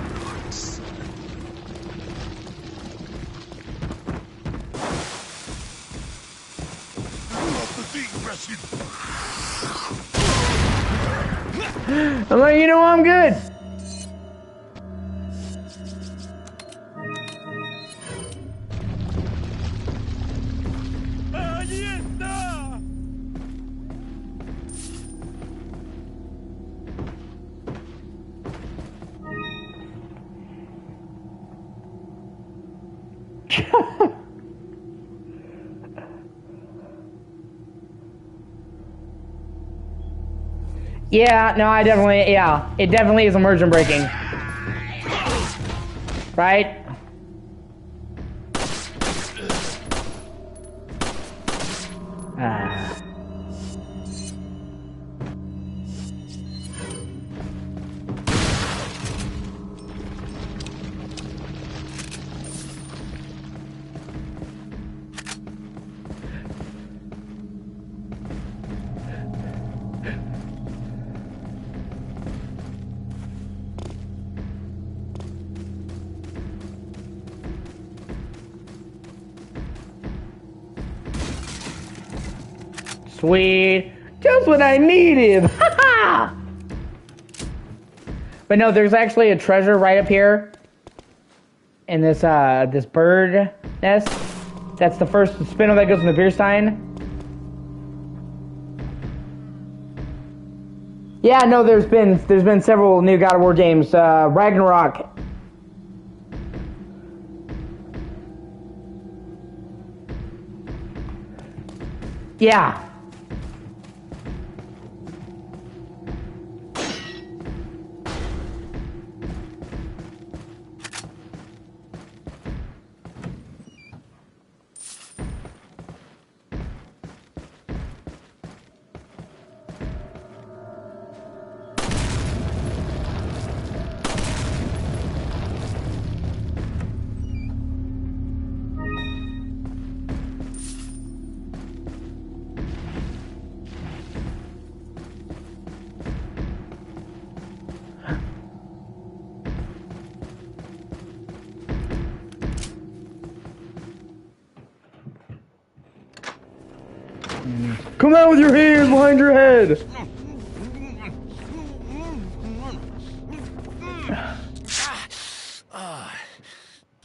I'm like, you know, I'm good. Yeah, no, yeah, it definitely is immersion breaking. Right? Sweet. Just what I needed. But no, there's actually a treasure right up here. In this this bird nest. That's the first spindle that goes in the beer stein. Yeah, no, there's been several new God of War games. Ragnarok. Yeah. Come out with your hands behind your head!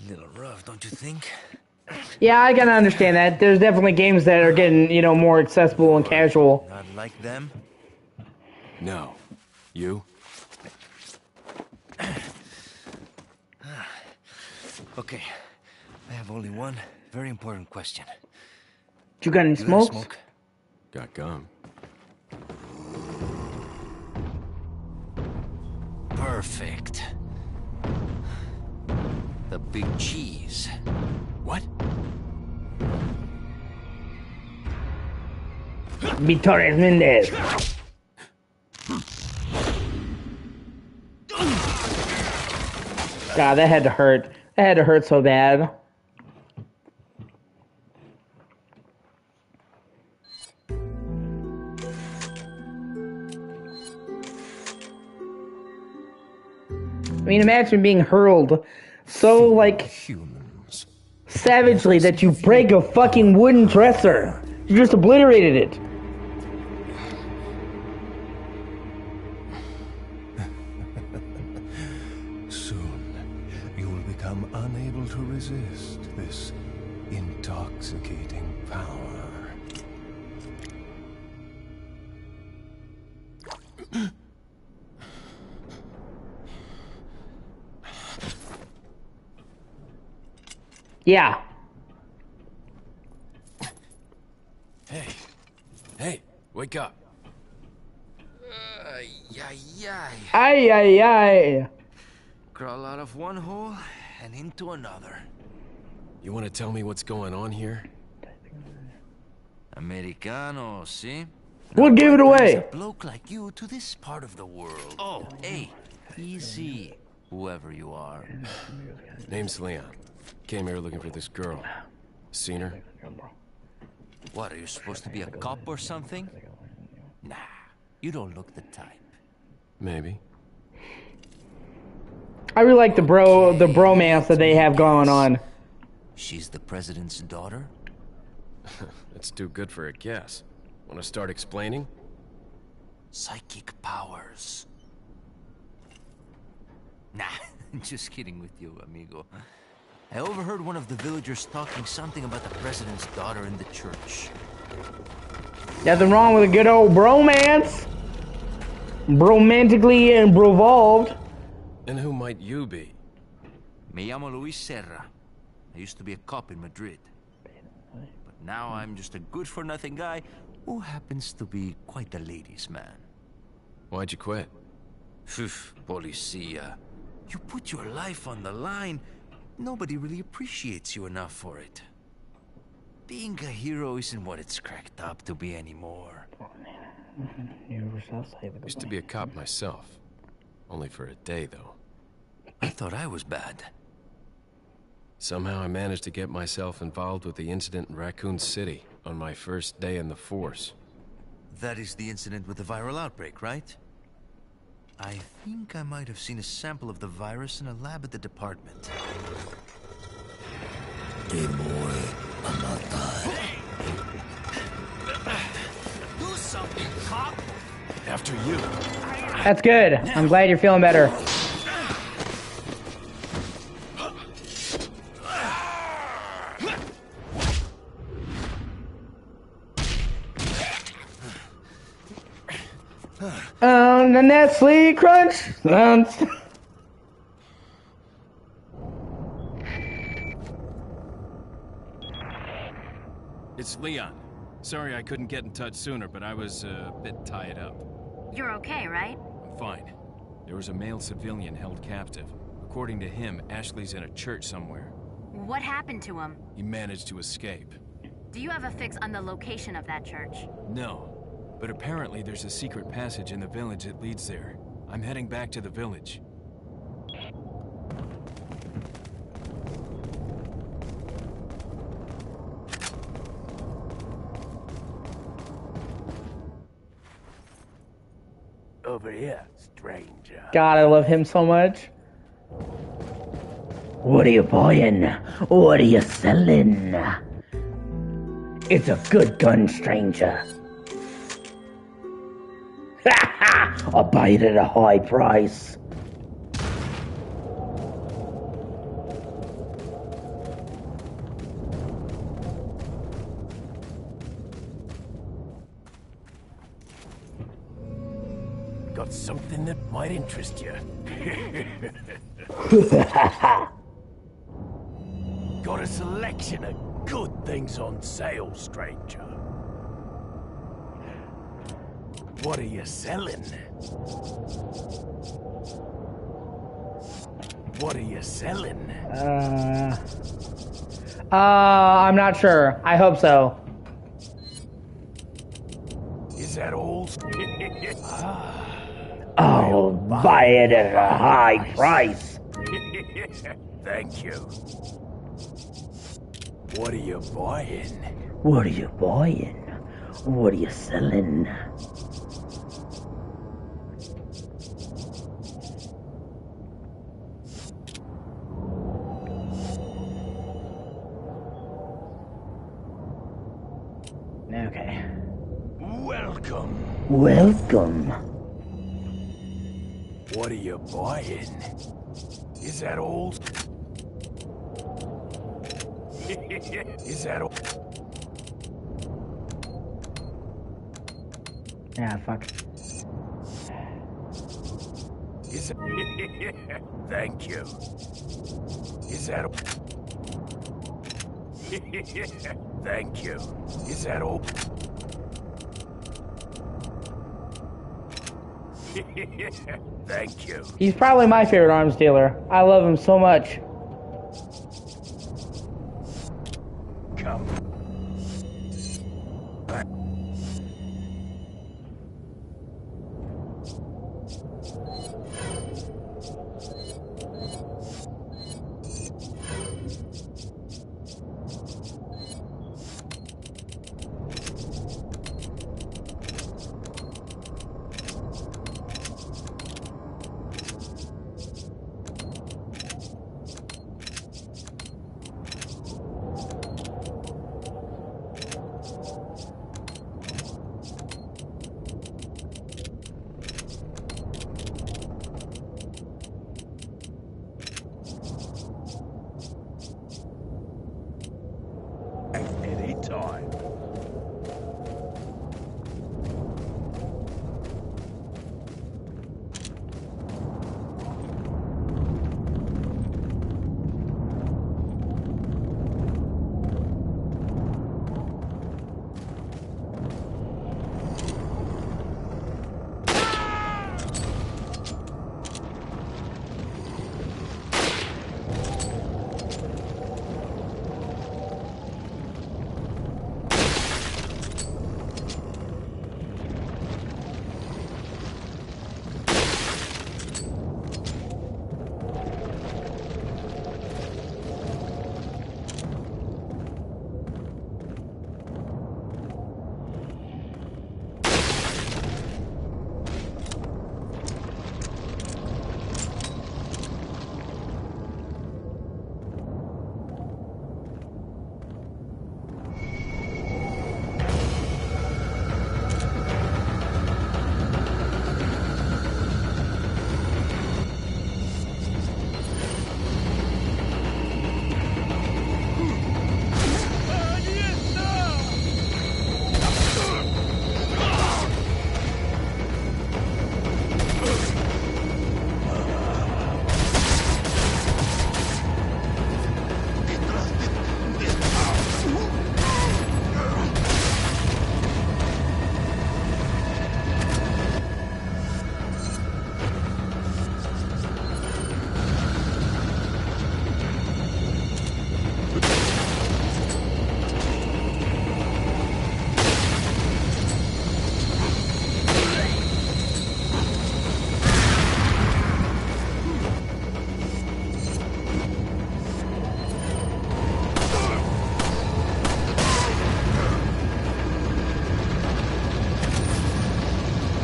Little rough, don't you think? Yeah, I can understand that. There's definitely games that are getting, you know, more accessible and casual. Not like them? No. You? Okay, I have only one very important question. You got any You got a smokes? smoke? Got gum. Perfect. The big cheese. What? Torres Mendez. God, that had to hurt. That had to hurt so bad. I mean, imagine being hurled so, like, Humans. savagely that you break a fucking wooden dresser. You just obliterated it. Soon, you will become unable to resist this intoxicating power. Yeah. Hey. Hey, wake up. Ay, ay, ay. Crawl out of one hole and into another. You want to tell me what's going on here? Americano, see? We'll give it away. A bloke like you to this part of the world. Oh, hey, easy, whoever you are. Name's Leon. Came here looking for this girl. Seen her? What, are you supposed to be a cop or something? Nah, you don't look the type. Maybe. I really like the bromance that they have going on. She's the president's daughter? That's too good for a guess. Want to start explaining? Psychic powers. Nah, just kidding with you, amigo. I overheard one of the villagers talking something about the president's daughter in the church. Nothing wrong with a good old bromance. Bromantically and brovolved. And who might you be? Me llamo Luis Serra. I used to be a cop in Madrid. But now I'm just a good-for-nothing guy who happens to be quite a ladies' man. Why'd you quit? Phew, policia. You put your life on the line. Nobody really appreciates you enough for it. Being a hero isn't what it's cracked up to be anymore. Used to be a cop myself. Only for a day, though. I thought I was bad. Somehow I managed to get myself involved with the incident in Raccoon City on my first day in the force. That is the incident with the viral outbreak, right? I think I might have seen a sample of the virus in a lab at the department. Hey boy, I'm not dying. Do something, cop! After you. That's good. I'm glad you're feeling better. The Nestle Crunch. It's Leon. Sorry I couldn't get in touch sooner, but I was a bit tied up. You're okay, right? I'm fine. There was a male civilian held captive. According to him, Ashley's in a church somewhere. What happened to him? He managed to escape. Do you have a fix on the location of that church? No, but apparently there's a secret passage in the village that leads there. I'm heading back to the village. Over here, stranger. God, I love him so much. What are you buying? What are you selling? It's a good gun, stranger. Ha ha! I'll buy it at a high price. Got something that might interest you. Got a selection of good things on sale, stranger. What are you selling? What are you selling? I'm not sure. I hope so. Is that all? I'll buy it at a high price. Thank you. What are you buying? What are you buying? What are you selling? Okay. Welcome. Welcome. What are you buying? Is that all? Is that all? Ah, fuck. Is it? Thank you. Is that all? Thank you. Is that all? Thank you. He's probably my favorite arms dealer. I love him so much. Come. Anytime.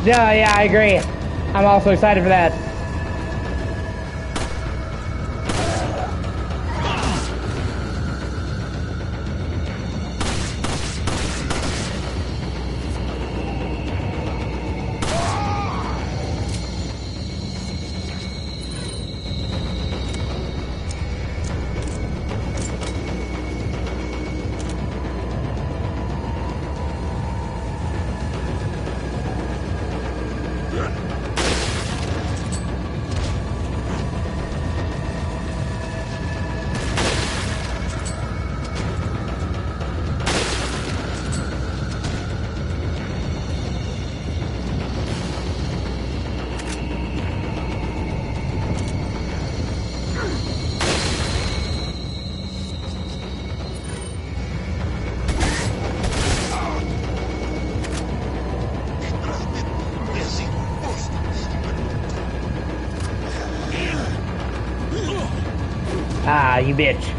Yeah, I agree. I'm also excited for that. Ah, you bitch.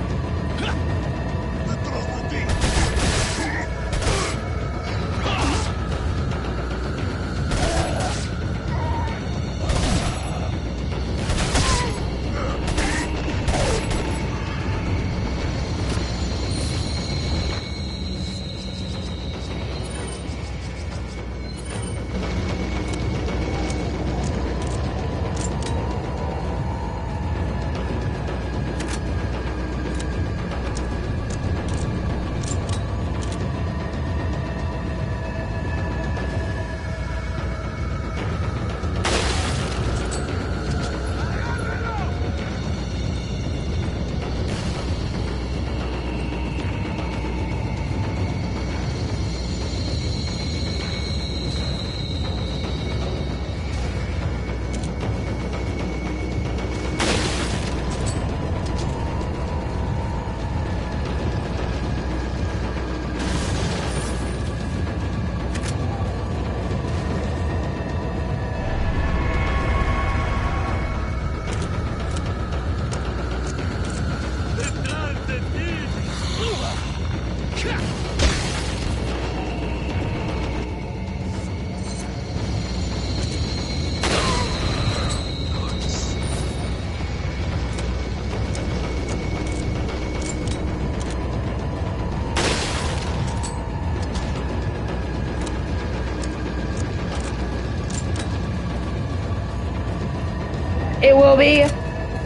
It will be,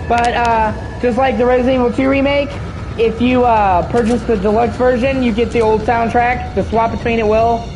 but just like the Resident Evil 2 remake, if you purchase the deluxe version, you get the old soundtrack. The swap between it will.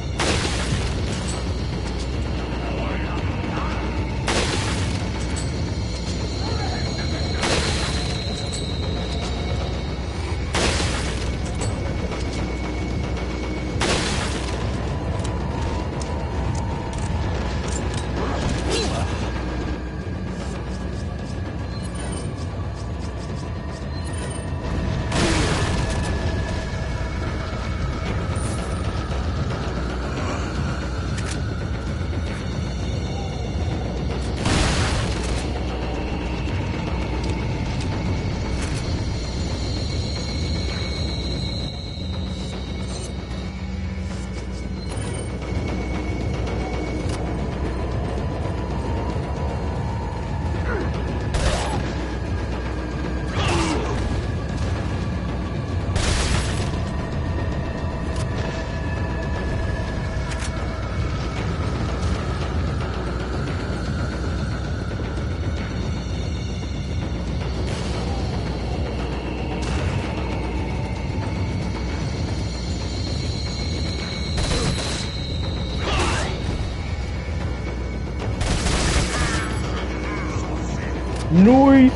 Noise.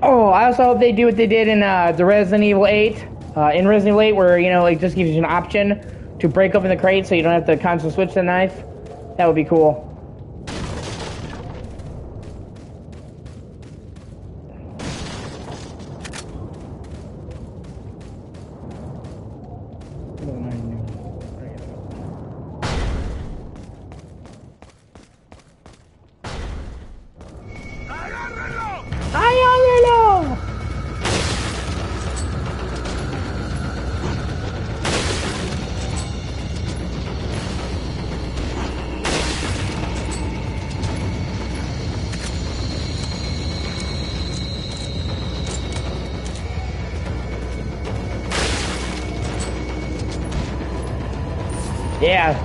Oh, I also hope they do what they did in the Resident Evil 8. In Resident Evil 8, where, you know, it just gives you an option to break open the crate so you don't have to constantly switch the knife. That would be cool. Yeah.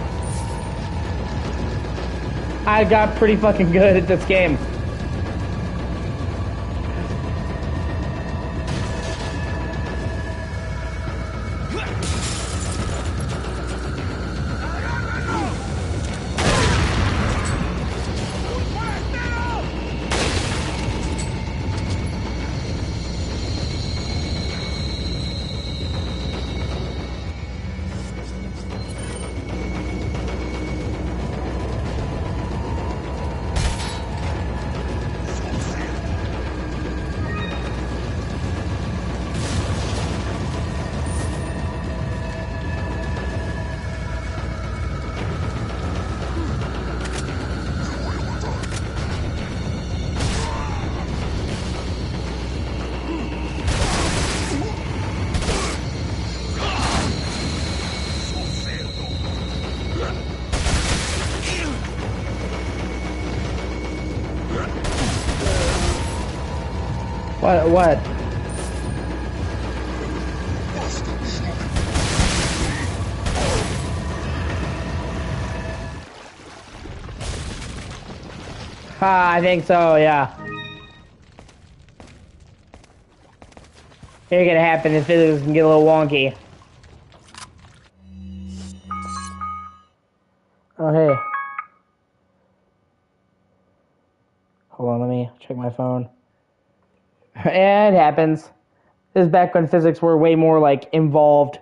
I got pretty fucking good at this game. What? I think so, yeah. It's gonna happen. This physics can get a little wonky. Oh, hey. Hold on, let me check my phone. Yeah, it happens. This is back when physics were way more, like, involved.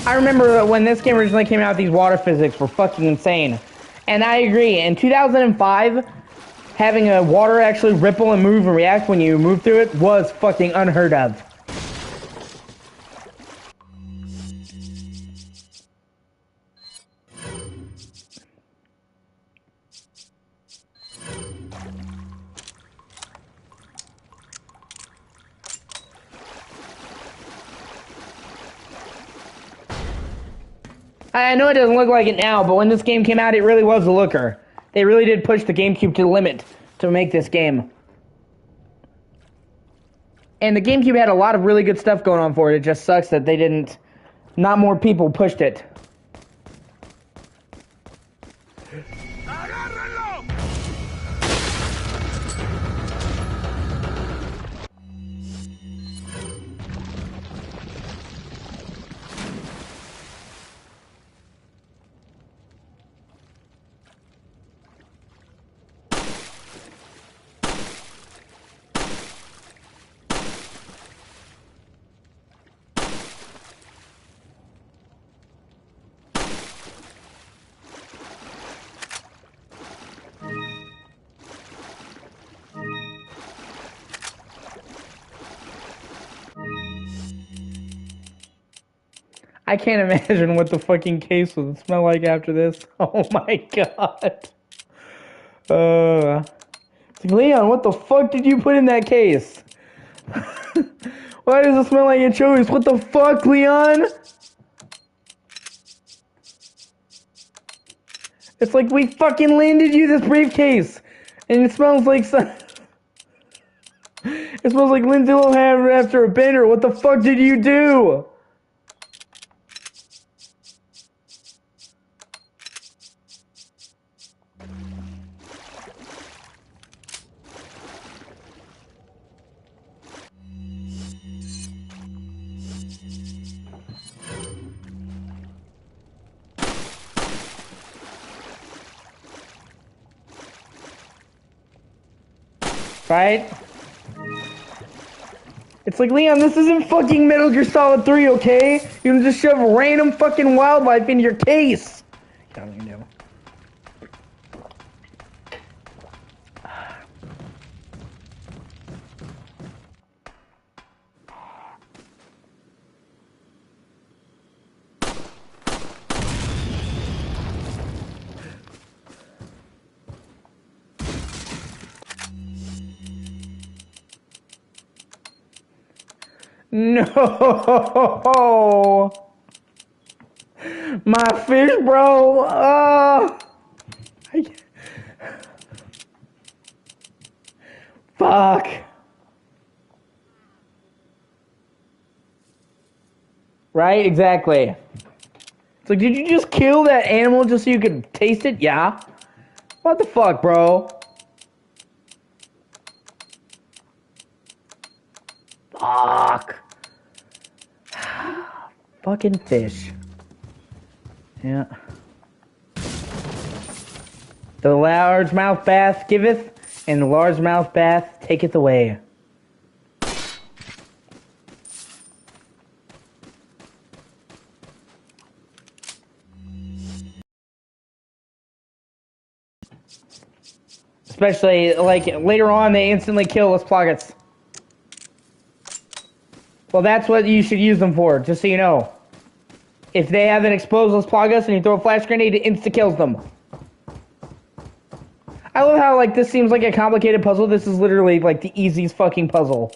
I remember when this game originally came out, these water physics were fucking insane. And I agree. In 2005, having a water actually ripple and move and react when you move through it was fucking unheard of. I know it doesn't look like it now, but when this game came out, it really was a looker. They really did push the GameCube to the limit to make this game. And the GameCube had a lot of really good stuff going on for it. It just sucks that they didn't... Not more people pushed it. I can't imagine what the fucking case would smell like after this. Oh my god. Leon, what the fuck did you put in that case? Why does it smell like anchovies? What the fuck, Leon? It's like we fucking landed you this briefcase, and it smells like some... It smells like Lindsay Lohan after a bender. What the fuck did you do? Right? It's like, Leon, this isn't fucking Metal Gear Solid 3, okay? You can just shove random fucking wildlife into your case. I don't even know. No, my fish, bro. Fuck. Right? Exactly. It's like, did you just kill that animal just so you could taste it? Yeah. What the fuck, bro? Fuck. Fucking fish. Yeah. The largemouth bass giveth, and the largemouth bass taketh away. Especially, like, later on, they instantly kill Las Plagas. Well, that's what you should use them for, just so you know. If they have an exposed Las Plagas and you throw a flash grenade, it insta-kills them. I love how, like, this seems like a complicated puzzle. This is literally, like, the easiest fucking puzzle.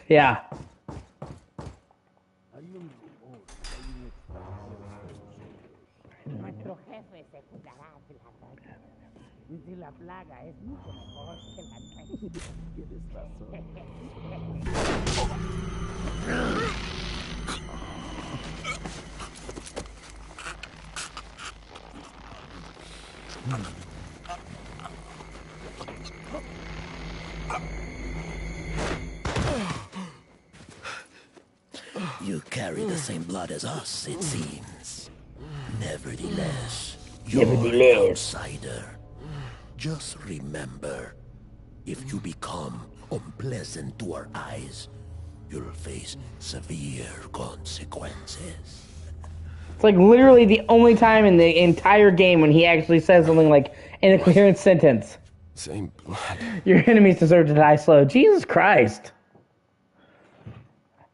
Yeah. Nuestro jefe se cuidará de la raya. Y si la plaga es mucho mejor que la raya. Tienes razón. You carry the same blood as us, it seems. Nevertheless, you're an outsider. Just remember, if you become unpleasant to our eyes, you'll face severe consequences. It's like literally the only time in the entire game when he actually says something like in a coherent sentence. Same blood. Your enemies deserve to die slow. Jesus Christ.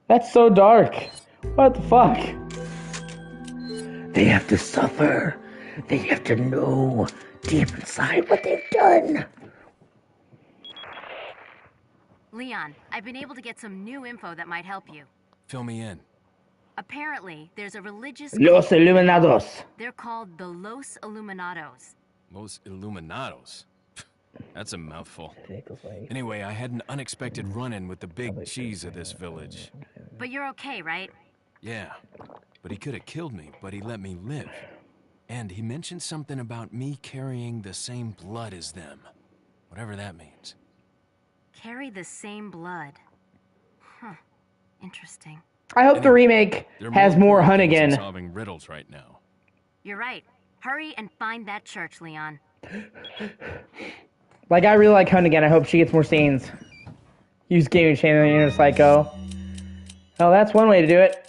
That's so dark. What the fuck? They have to suffer. They have to know deep inside what they've done. Leon, I've been able to get some new info that might help you. Fill me in. Apparently, there's a religious Los cult. Iluminados. They're called the Los Illuminados. Los Illuminados. That's a mouthful. Anyway, I had an unexpected run-in with the big cheese of this village. But you're okay, right? Yeah, but he could have killed me, but he let me live. And he mentioned something about me carrying the same blood as them. Whatever that means. Carry the same blood. Huh. Interesting. I hope the remake They're has more important things than Hunnigan. solving riddles right now. You're right. Hurry and find that church, Leon. Like, I really like Hunnigan. I hope she gets more scenes. Use gaming channel and inner psycho. Oh, that's one way to do it.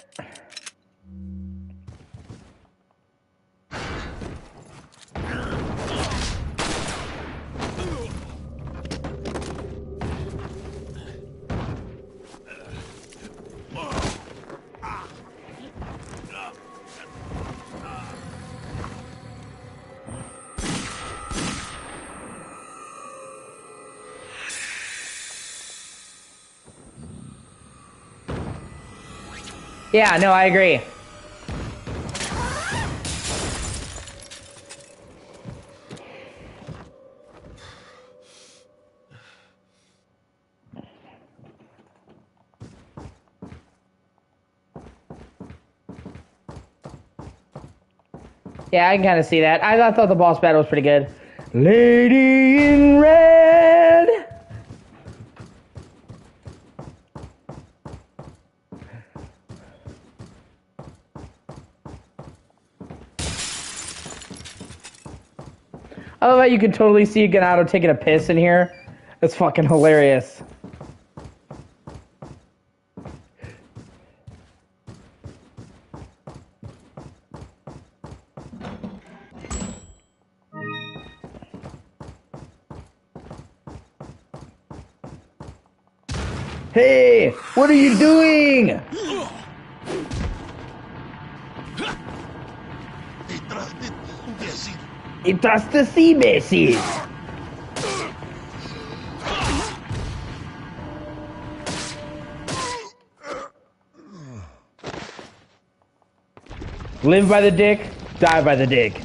Yeah, no, I agree. Yeah, I can kind of see that. I thought the boss battle was pretty good. Lady in Red! I love how you can totally see Ganado taking a piss in here. That's fucking hilarious. Hey, what are you doing? Detrás de ti, imbécil. Live by the dick, die by the dick.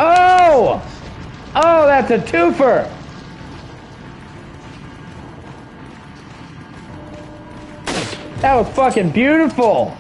Oh! Oh, that's a twofer! That was fucking beautiful!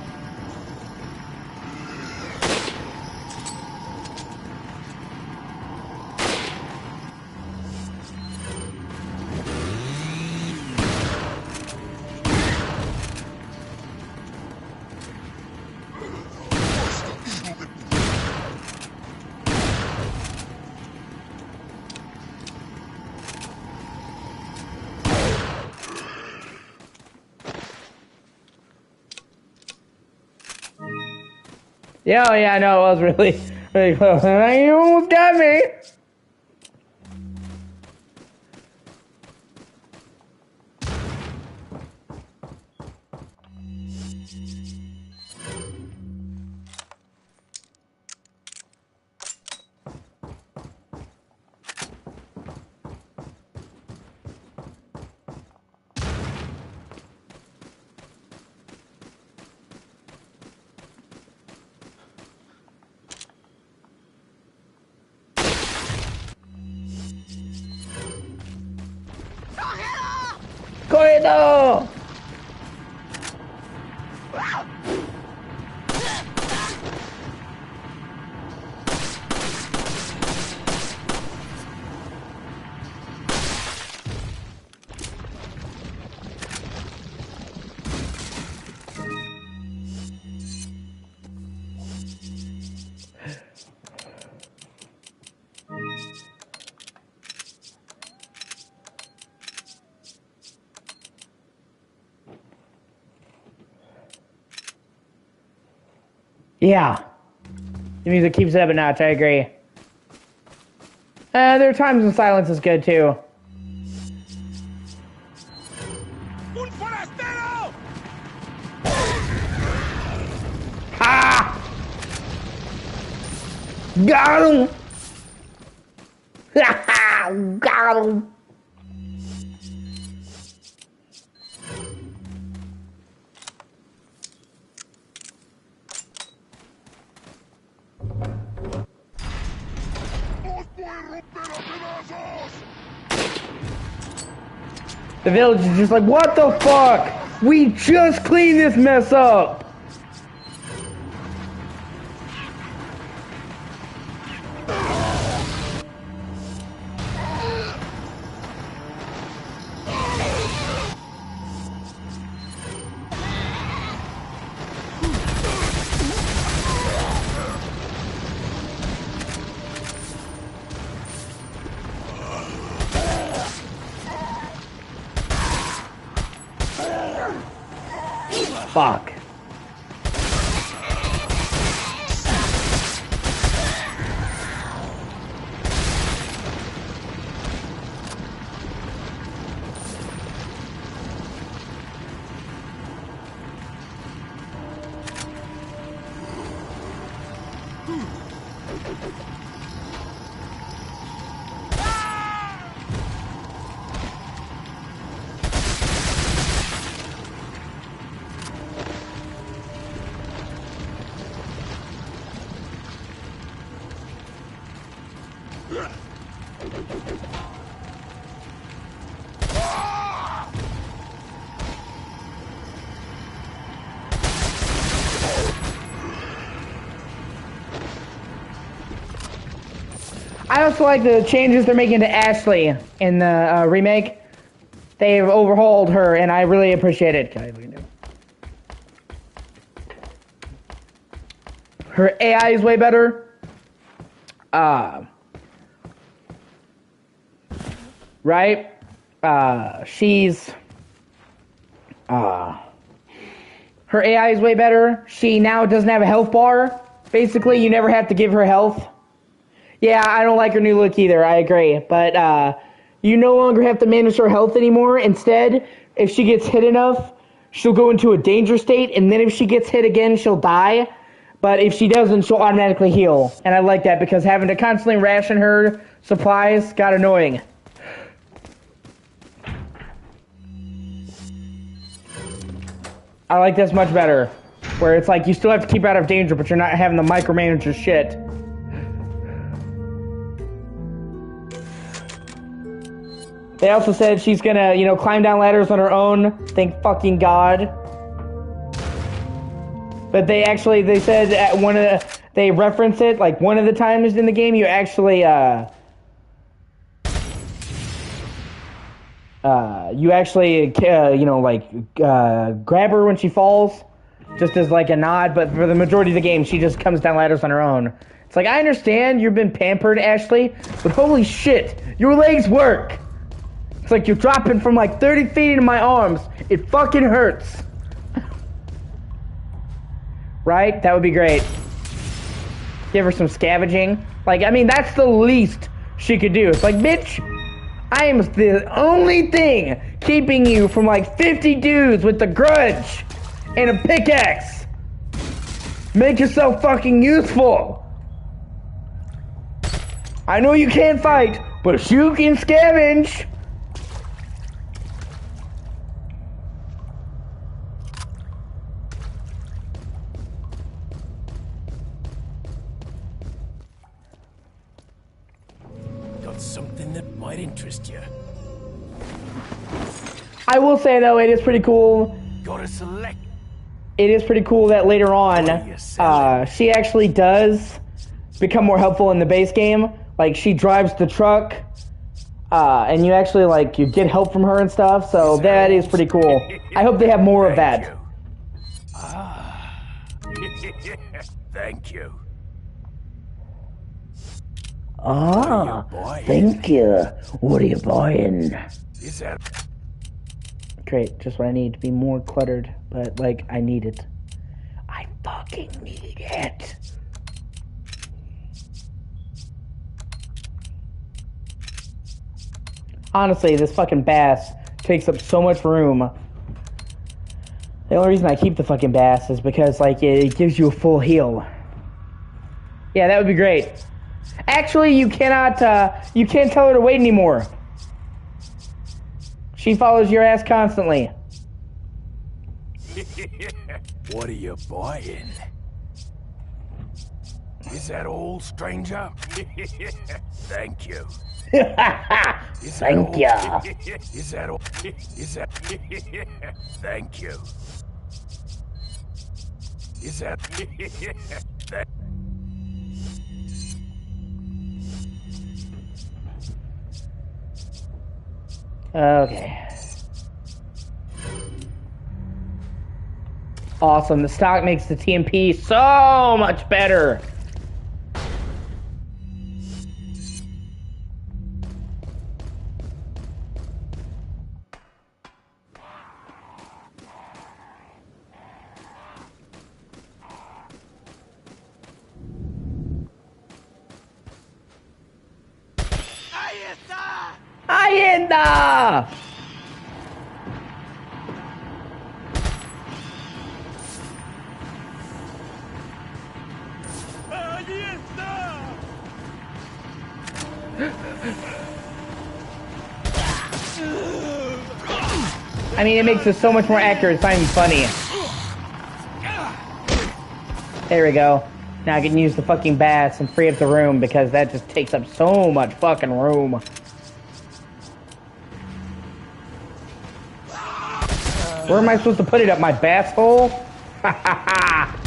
Yeah, yeah, no, it was really, really close. You almost got me. ¡Corriendo! Yeah. The music keeps it up a notch, I agree. There are times when silence is good too. Un forastero! Ah! Got him! Got him! The village is just like, what the fuck? We just cleaned this mess up! Fuck. I also like the changes they're making to Ashley in the remake. They've overhauled her, and I really appreciate it. Her AI is way better. Right? She's... her AI is way better. She now doesn't have a health bar. Basically, you never have to give her health. Yeah, I don't like her new look either, I agree. But, you no longer have to manage her health anymore. Instead, if she gets hit enough, she'll go into a danger state, and then if she gets hit again, she'll die. But if she doesn't, she'll automatically heal. And I like that, because having to constantly ration her supplies got annoying. I like this much better. Where it's like, you still have to keep her out of danger, but you're not having to micromanage her shit. They also said she's gonna, you know, climb down ladders on her own. Thank fucking God. But they said at one of the, they reference it, like one of the times in the game, you actually, you know, like, grab her when she falls, just as like a nod, but for the majority of the game, she just comes down ladders on her own. It's like, I understand you've been pampered, Ashley, but holy shit, your legs work! It's like you're dropping from like 30 feet into my arms. It fucking hurts. Right? That would be great. Give her some scavenging. Like, I mean, that's the least she could do. It's like, bitch, I am the only thing keeping you from like 50 dudes with the grudge and a pickaxe. Make yourself fucking useful. I know you can't fight, but you can scavenge. Got something that might interest you. I will say though, it is pretty cool. Gotta select. It is pretty cool that later on, she actually does become more helpful in the base game. Like, she drives the truck, and you actually, like, you get help from her and stuff, so that is pretty cool. I hope they have more of that. Thank you. Ah, thank you. What are you buying? Is that... Great, just what I need to be more cluttered, but, like, I need it. I fucking need it. Honestly, this fucking bass takes up so much room. The only reason I keep the fucking bass is because, like, it gives you a full heal. Yeah, that would be great. Actually, you cannot, you can't tell her to wait anymore. She follows your ass constantly. What are you buying? Is that all, stranger? Thank you. Thank ya. Is that all? Is that... Thank you. Is that... Okay. Awesome. The stock makes the TMP so much better. Ayenda! I mean, it makes it so much more accurate. It's not even funny. There we go. Now I can use the fucking bats and free up the room because that just takes up so much fucking room. Where am I supposed to put it? Up my bass hole? Ha ha ha!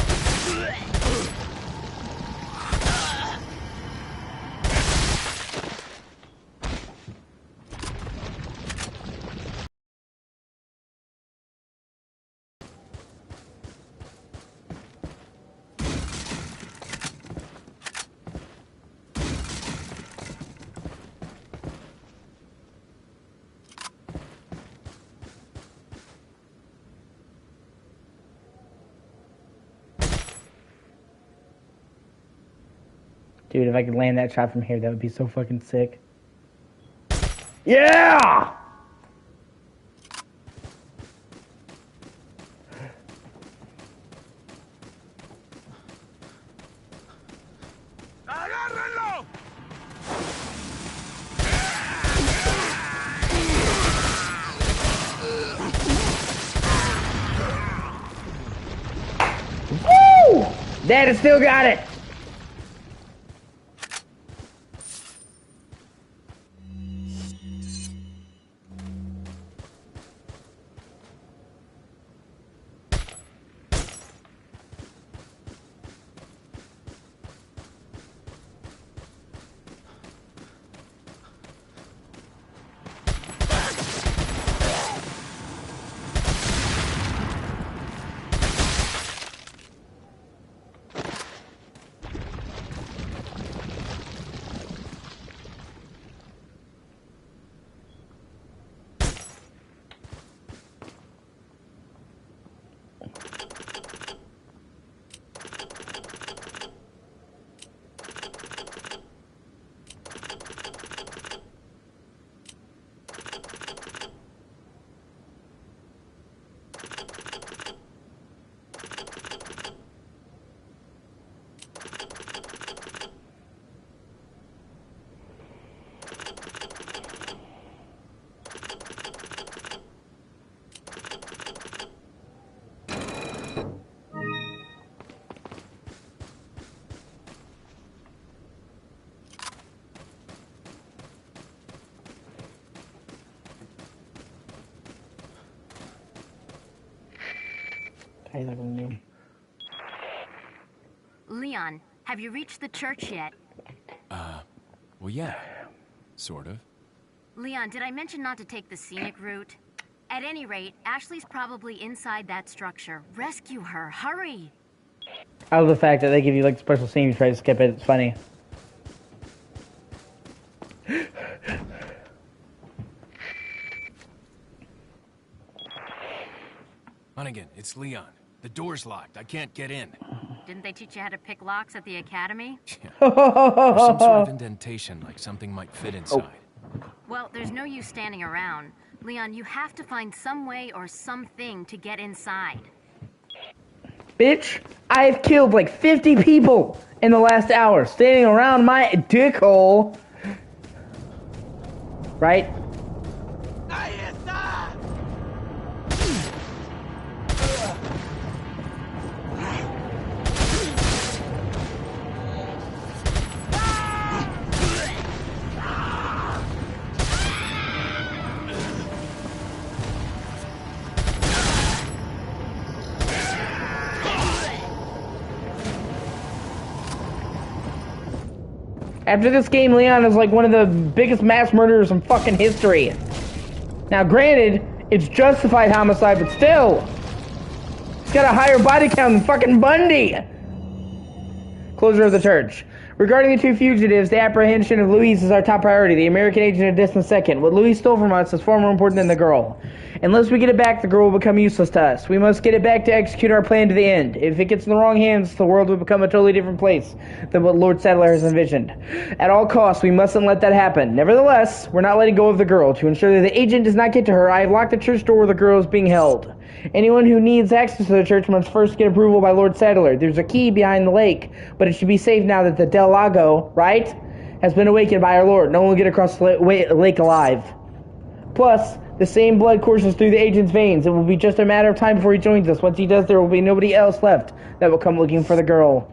Dude, if I could land that shot from here, that would be so fucking sick. Yeah! Woo! Dad has still got it! He's not gonna do. Leon, have you reached the church yet? Well, yeah. Sort of. Leon, did I mention not to take the scenic route? At any rate, Ashley's probably inside that structure. Rescue her. Hurry! I love the fact that they give you like special scene, you try to skip it. It's funny. Hunnigan, it's Leon. The door's locked. I can't get in. Didn't they teach you how to pick locks at the academy? There's some sort of indentation, like something might fit inside. Well, there's no use standing around. Leon, you have to find some way or something to get inside. Bitch, I've killed like 50 people in the last hour standing around my dick hole. Right? After this game, Leon is like one of the biggest mass murderers in fucking history. Now, granted, it's justified homicide, but still, he's got a higher body count than fucking Bundy. Closure of the church. Regarding the two fugitives, the apprehension of Louise is our top priority. The American agent a distant second. What Louise stole from us is far more important than the girl. Unless we get it back, the girl will become useless to us. We must get it back to execute our plan to the end. If it gets in the wrong hands, the world will become a totally different place than what Lord Sadler has envisioned. At all costs, we mustn't let that happen. Nevertheless, we're not letting go of the girl. To ensure that the agent does not get to her, I have locked the church door where the girl is being held. Anyone who needs access to the church must first get approval by Lord Sadler. There's a key behind the lake, but it should be safe now that the Del Lago, right, has been awakened by our Lord. No one will get across the lake alive. Plus, the same blood courses through the agent's veins. It will be just a matter of time before he joins us. Once he does, there will be nobody else left that will come looking for the girl.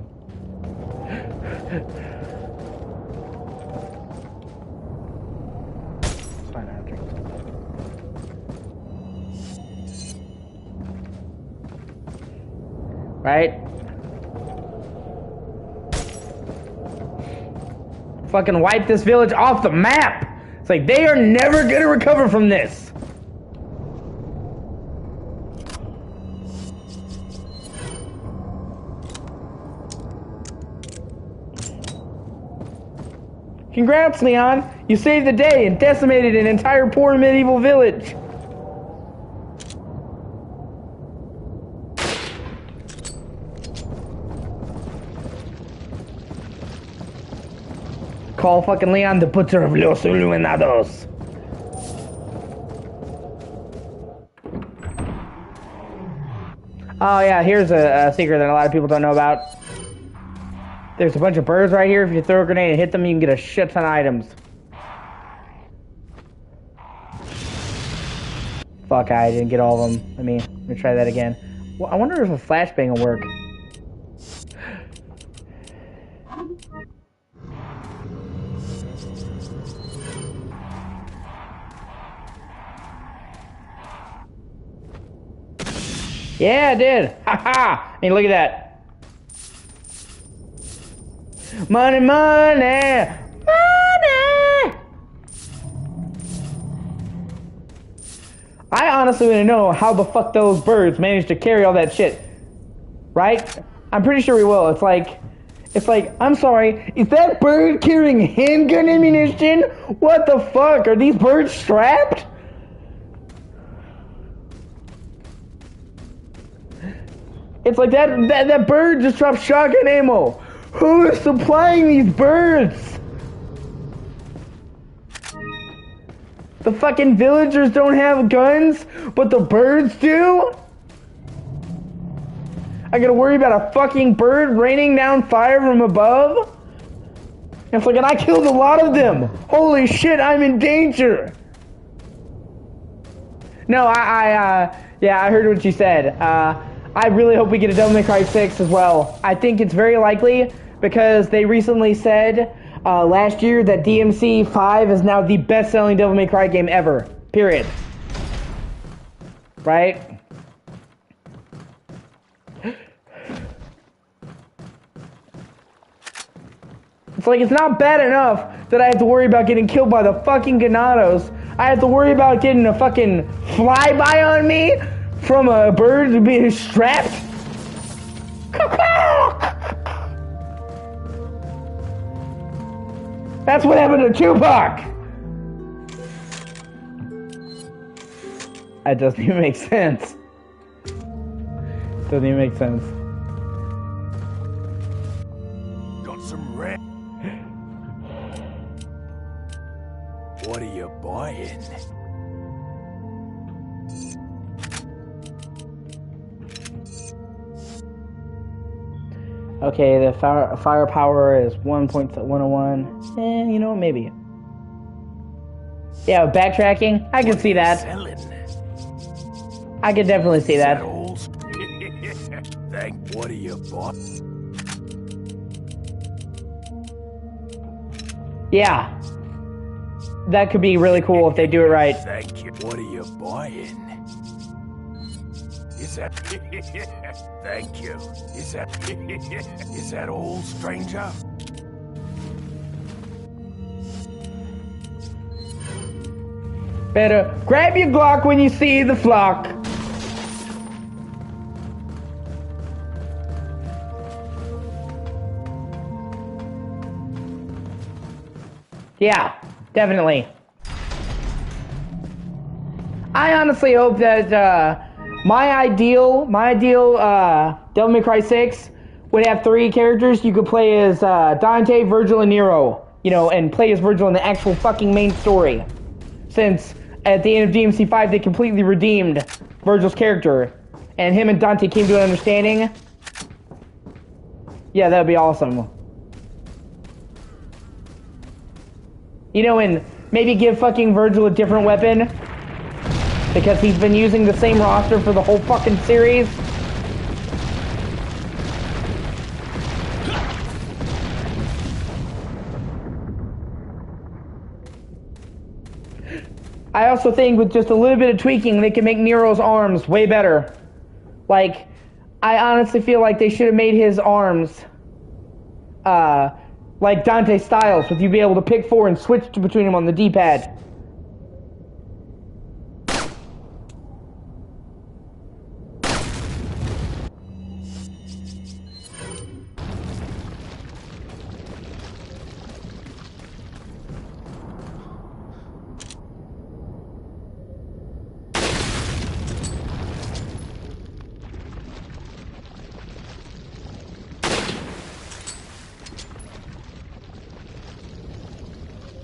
Right? Fucking wipe this village off the map! It's like, they are never gonna recover from this! Congrats, Leon! You saved the day and decimated an entire poor medieval village! Call fucking Leon the Butcher of Los Iluminados. Oh yeah, here's a secret that a lot of people don't know about. There's a bunch of birds right here. If you throw a grenade and hit them, you can get a shit ton of items. Fuck, I didn't get all of them. Let me try that again. Well, I wonder if a flashbang will work. Yeah, I did. Ha! I mean, look at that. Money, money, money. I honestly want to know how the fuck those birds managed to carry all that shit. Right? I'm pretty sure we will. It's like, I'm sorry, is that bird carrying handgun ammunition? What the fuck? Are these birds strapped? It's like that bird just dropped shotgun ammo. Who is supplying these birds? The fucking villagers don't have guns, but the birds do? I gotta worry about a fucking bird raining down fire from above? It's like, and I killed a lot of them. Holy shit, I'm in danger. No, yeah, I heard what you said. I really hope we get a Devil May Cry 6 as well. I think it's very likely because they recently said last year that DMC 5 is now the best-selling Devil May Cry game ever. Period. Right? It's like, it's not bad enough that I have to worry about getting killed by the fucking Ganados. I have to worry about getting a fucking flyby on me from a bird being strapped. That's what happened to Tupac. That doesn't even make sense. Doesn't even make sense. Got some red. What are you buying? Okay, the firepower is 1.101. You know what? Maybe. Yeah, backtracking. I can see that. I can definitely see that. Thank. What are you buying? Yeah. That could be really cool if they do it right. Thank you. What are you buying? Is that... Thank you. Is that all, stranger? Better grab your Glock when you see the flock. Yeah, definitely. I honestly hope that my ideal Devil May Cry 6 would have 3 characters. You could play as Dante, Virgil, and Nero, you know, and play as Virgil in the actual fucking main story. Since at the end of DMC 5 they completely redeemed Virgil's character, and him and Dante came to an understanding. Yeah, that would be awesome. You know, and maybe give fucking Virgil a different weapon, because he's been using the same roster for the whole fucking series. I also think with just a little bit of tweaking, they can make Nero's arms way better. Like, I honestly feel like they should have made his arms like Dante Styles, with you be able to pick 4 and switch between them on the D-pad.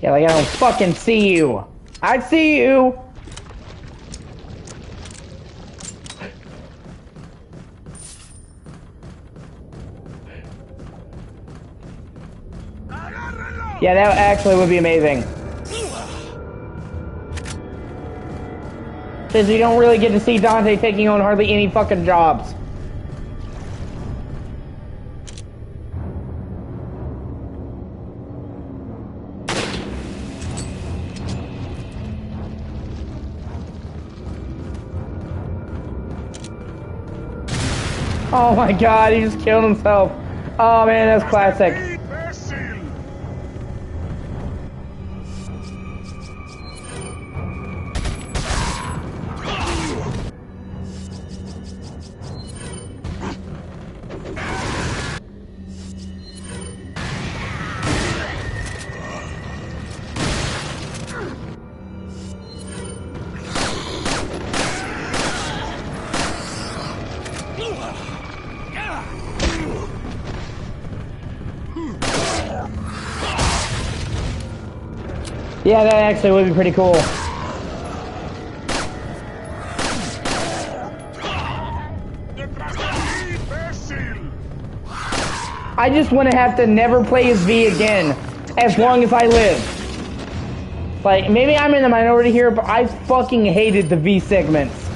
Yeah, like I don't fucking see you. I see you. Yeah, that actually would be amazing. Since you don't really get to see Dante taking on hardly any fucking jobs. Oh my god, he just killed himself. Oh man, that's classic. Yeah, that actually would be pretty cool. I just want to have to never play as V again, as long as I live. Like, maybe I'm in the minority here, but I fucking hated the V segments.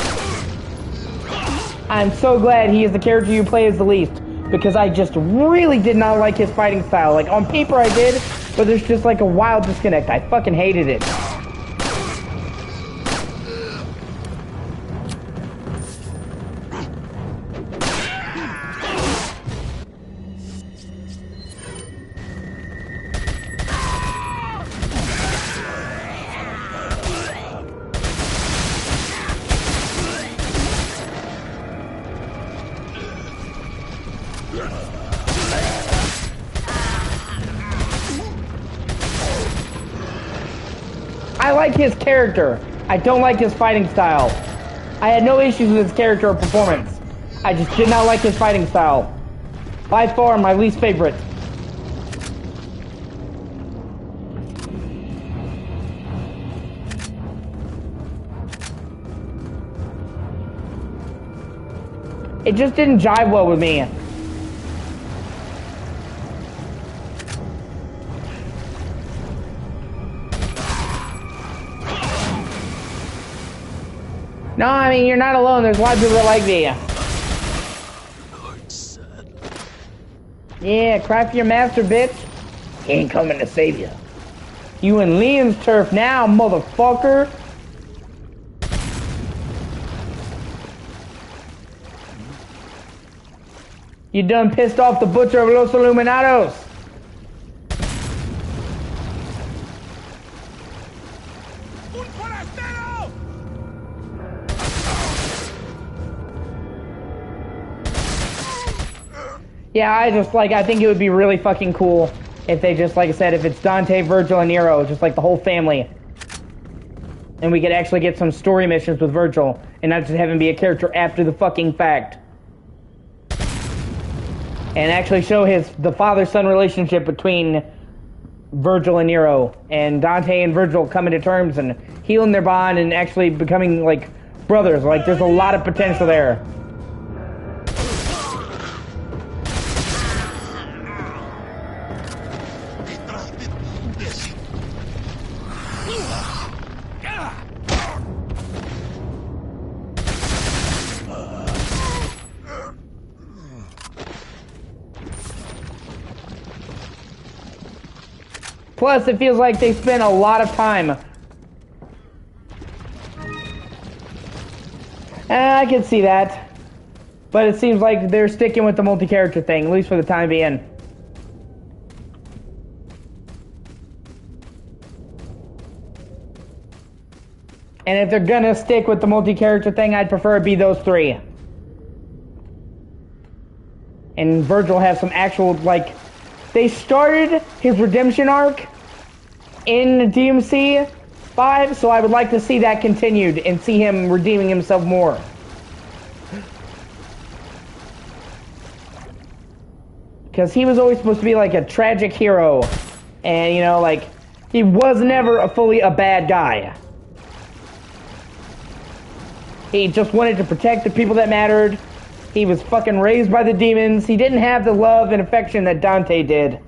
I'm so glad he is the character you play as the least, because I just really did not like his fighting style. Like, on paper I did, but there's just like a wild disconnect. I fucking hated it. I like his character. I don't like his fighting style. I had no issues with his character or performance. I just did not like his fighting style. By far, my least favorite. It just didn't jive well with me. No, I mean, you're not alone. There's a lot of people that like me. Yeah, cry for your master, bitch. He ain't coming to save you. You in Liam's turf now, motherfucker. You done pissed off the butcher of Los Illuminados. Yeah, I think it would be really fucking cool if they just, like I said, if it's Dante, Virgil, and Nero, just like the whole family. And we could actually get some story missions with Virgil, and not just have him be a character after the fucking fact. And actually show the father-son relationship between Virgil and Nero, and Dante and Virgil coming to terms and healing their bond and actually becoming, like, brothers. Like, there's a lot of potential there. Plus, it feels like they spent a lot of time. I can see that. But it seems like they're sticking with the multi-character thing, at least for the time being. And if they're gonna stick with the multi-character thing, I'd prefer it be those three. And Virgil has some actual, like... They started his redemption arc in DMC 5, so I would like to see that continued and see him redeeming himself more. Because he was always supposed to be like a tragic hero. And, you know, like, he was never fully a bad guy. He just wanted to protect the people that mattered. He was fucking raised by the demons. He didn't have the love and affection that Dante did.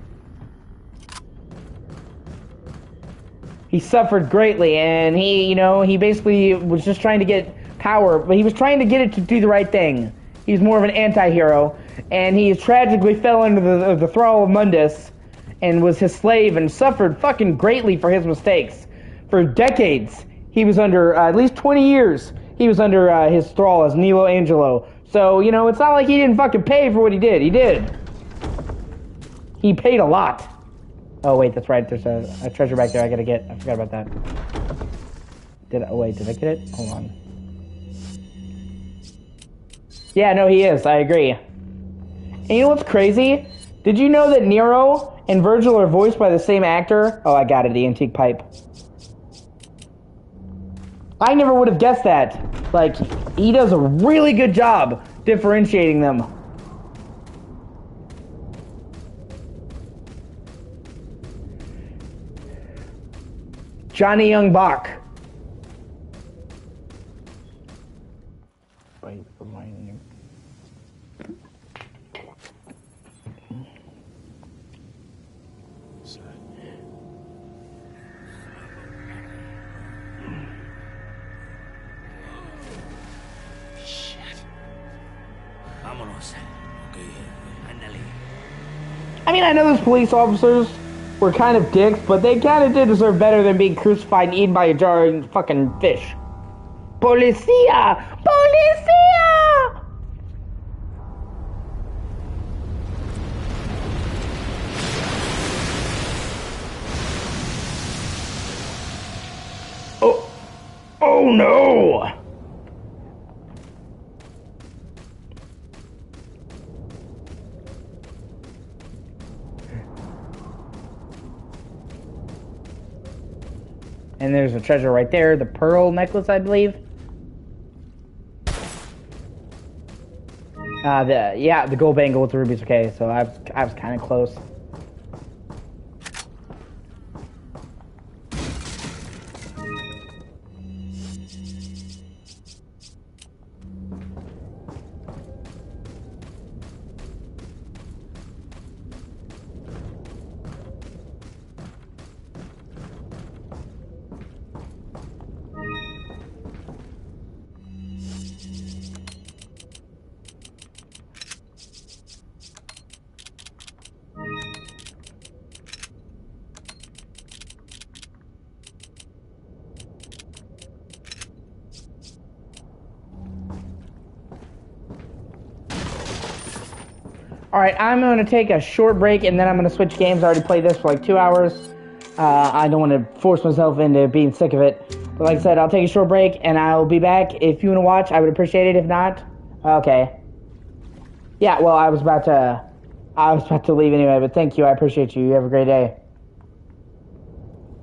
He suffered greatly, and he basically was just trying to get power, but he was trying to get it to do the right thing. He's more of an anti-hero, and he tragically fell under the thrall of Mundus, and was his slave, and suffered fucking greatly for his mistakes. For decades, he was under, at least 20 years, he was under his thrall as Nilo Angelo. So, it's not like he didn't fucking pay for what he did. He did. He paid a lot. Oh, wait, that's right. There's a treasure back there I gotta get. I forgot about that. Did I get it? Hold on. Yeah, no, he is. I agree. And you know what's crazy? Did you know that Nero and Virgil are voiced by the same actor? Oh, I got it. The antique pipe. I never would have guessed that. Like, he does a really good job differentiating them. Johnny Young Bach. I mean, I know those police officers were kind of dicks, but they kind of did deserve better than being crucified and eaten by a jar of fucking fish. Policia! Policia! Oh no! And there's a treasure right there, the pearl necklace, I believe. The gold bangle with the rubies. Okay, so I was kind of close. Alright, I'm going to take a short break and then I'm going to switch games. I already played this for like 2 hours. I don't want to force myself into being sick of it. But like I said, I'll take a short break and I'll be back. If you want to watch, I would appreciate it. If not, okay. Yeah, well, I was about to leave anyway, but thank you. I appreciate you. You have a great day.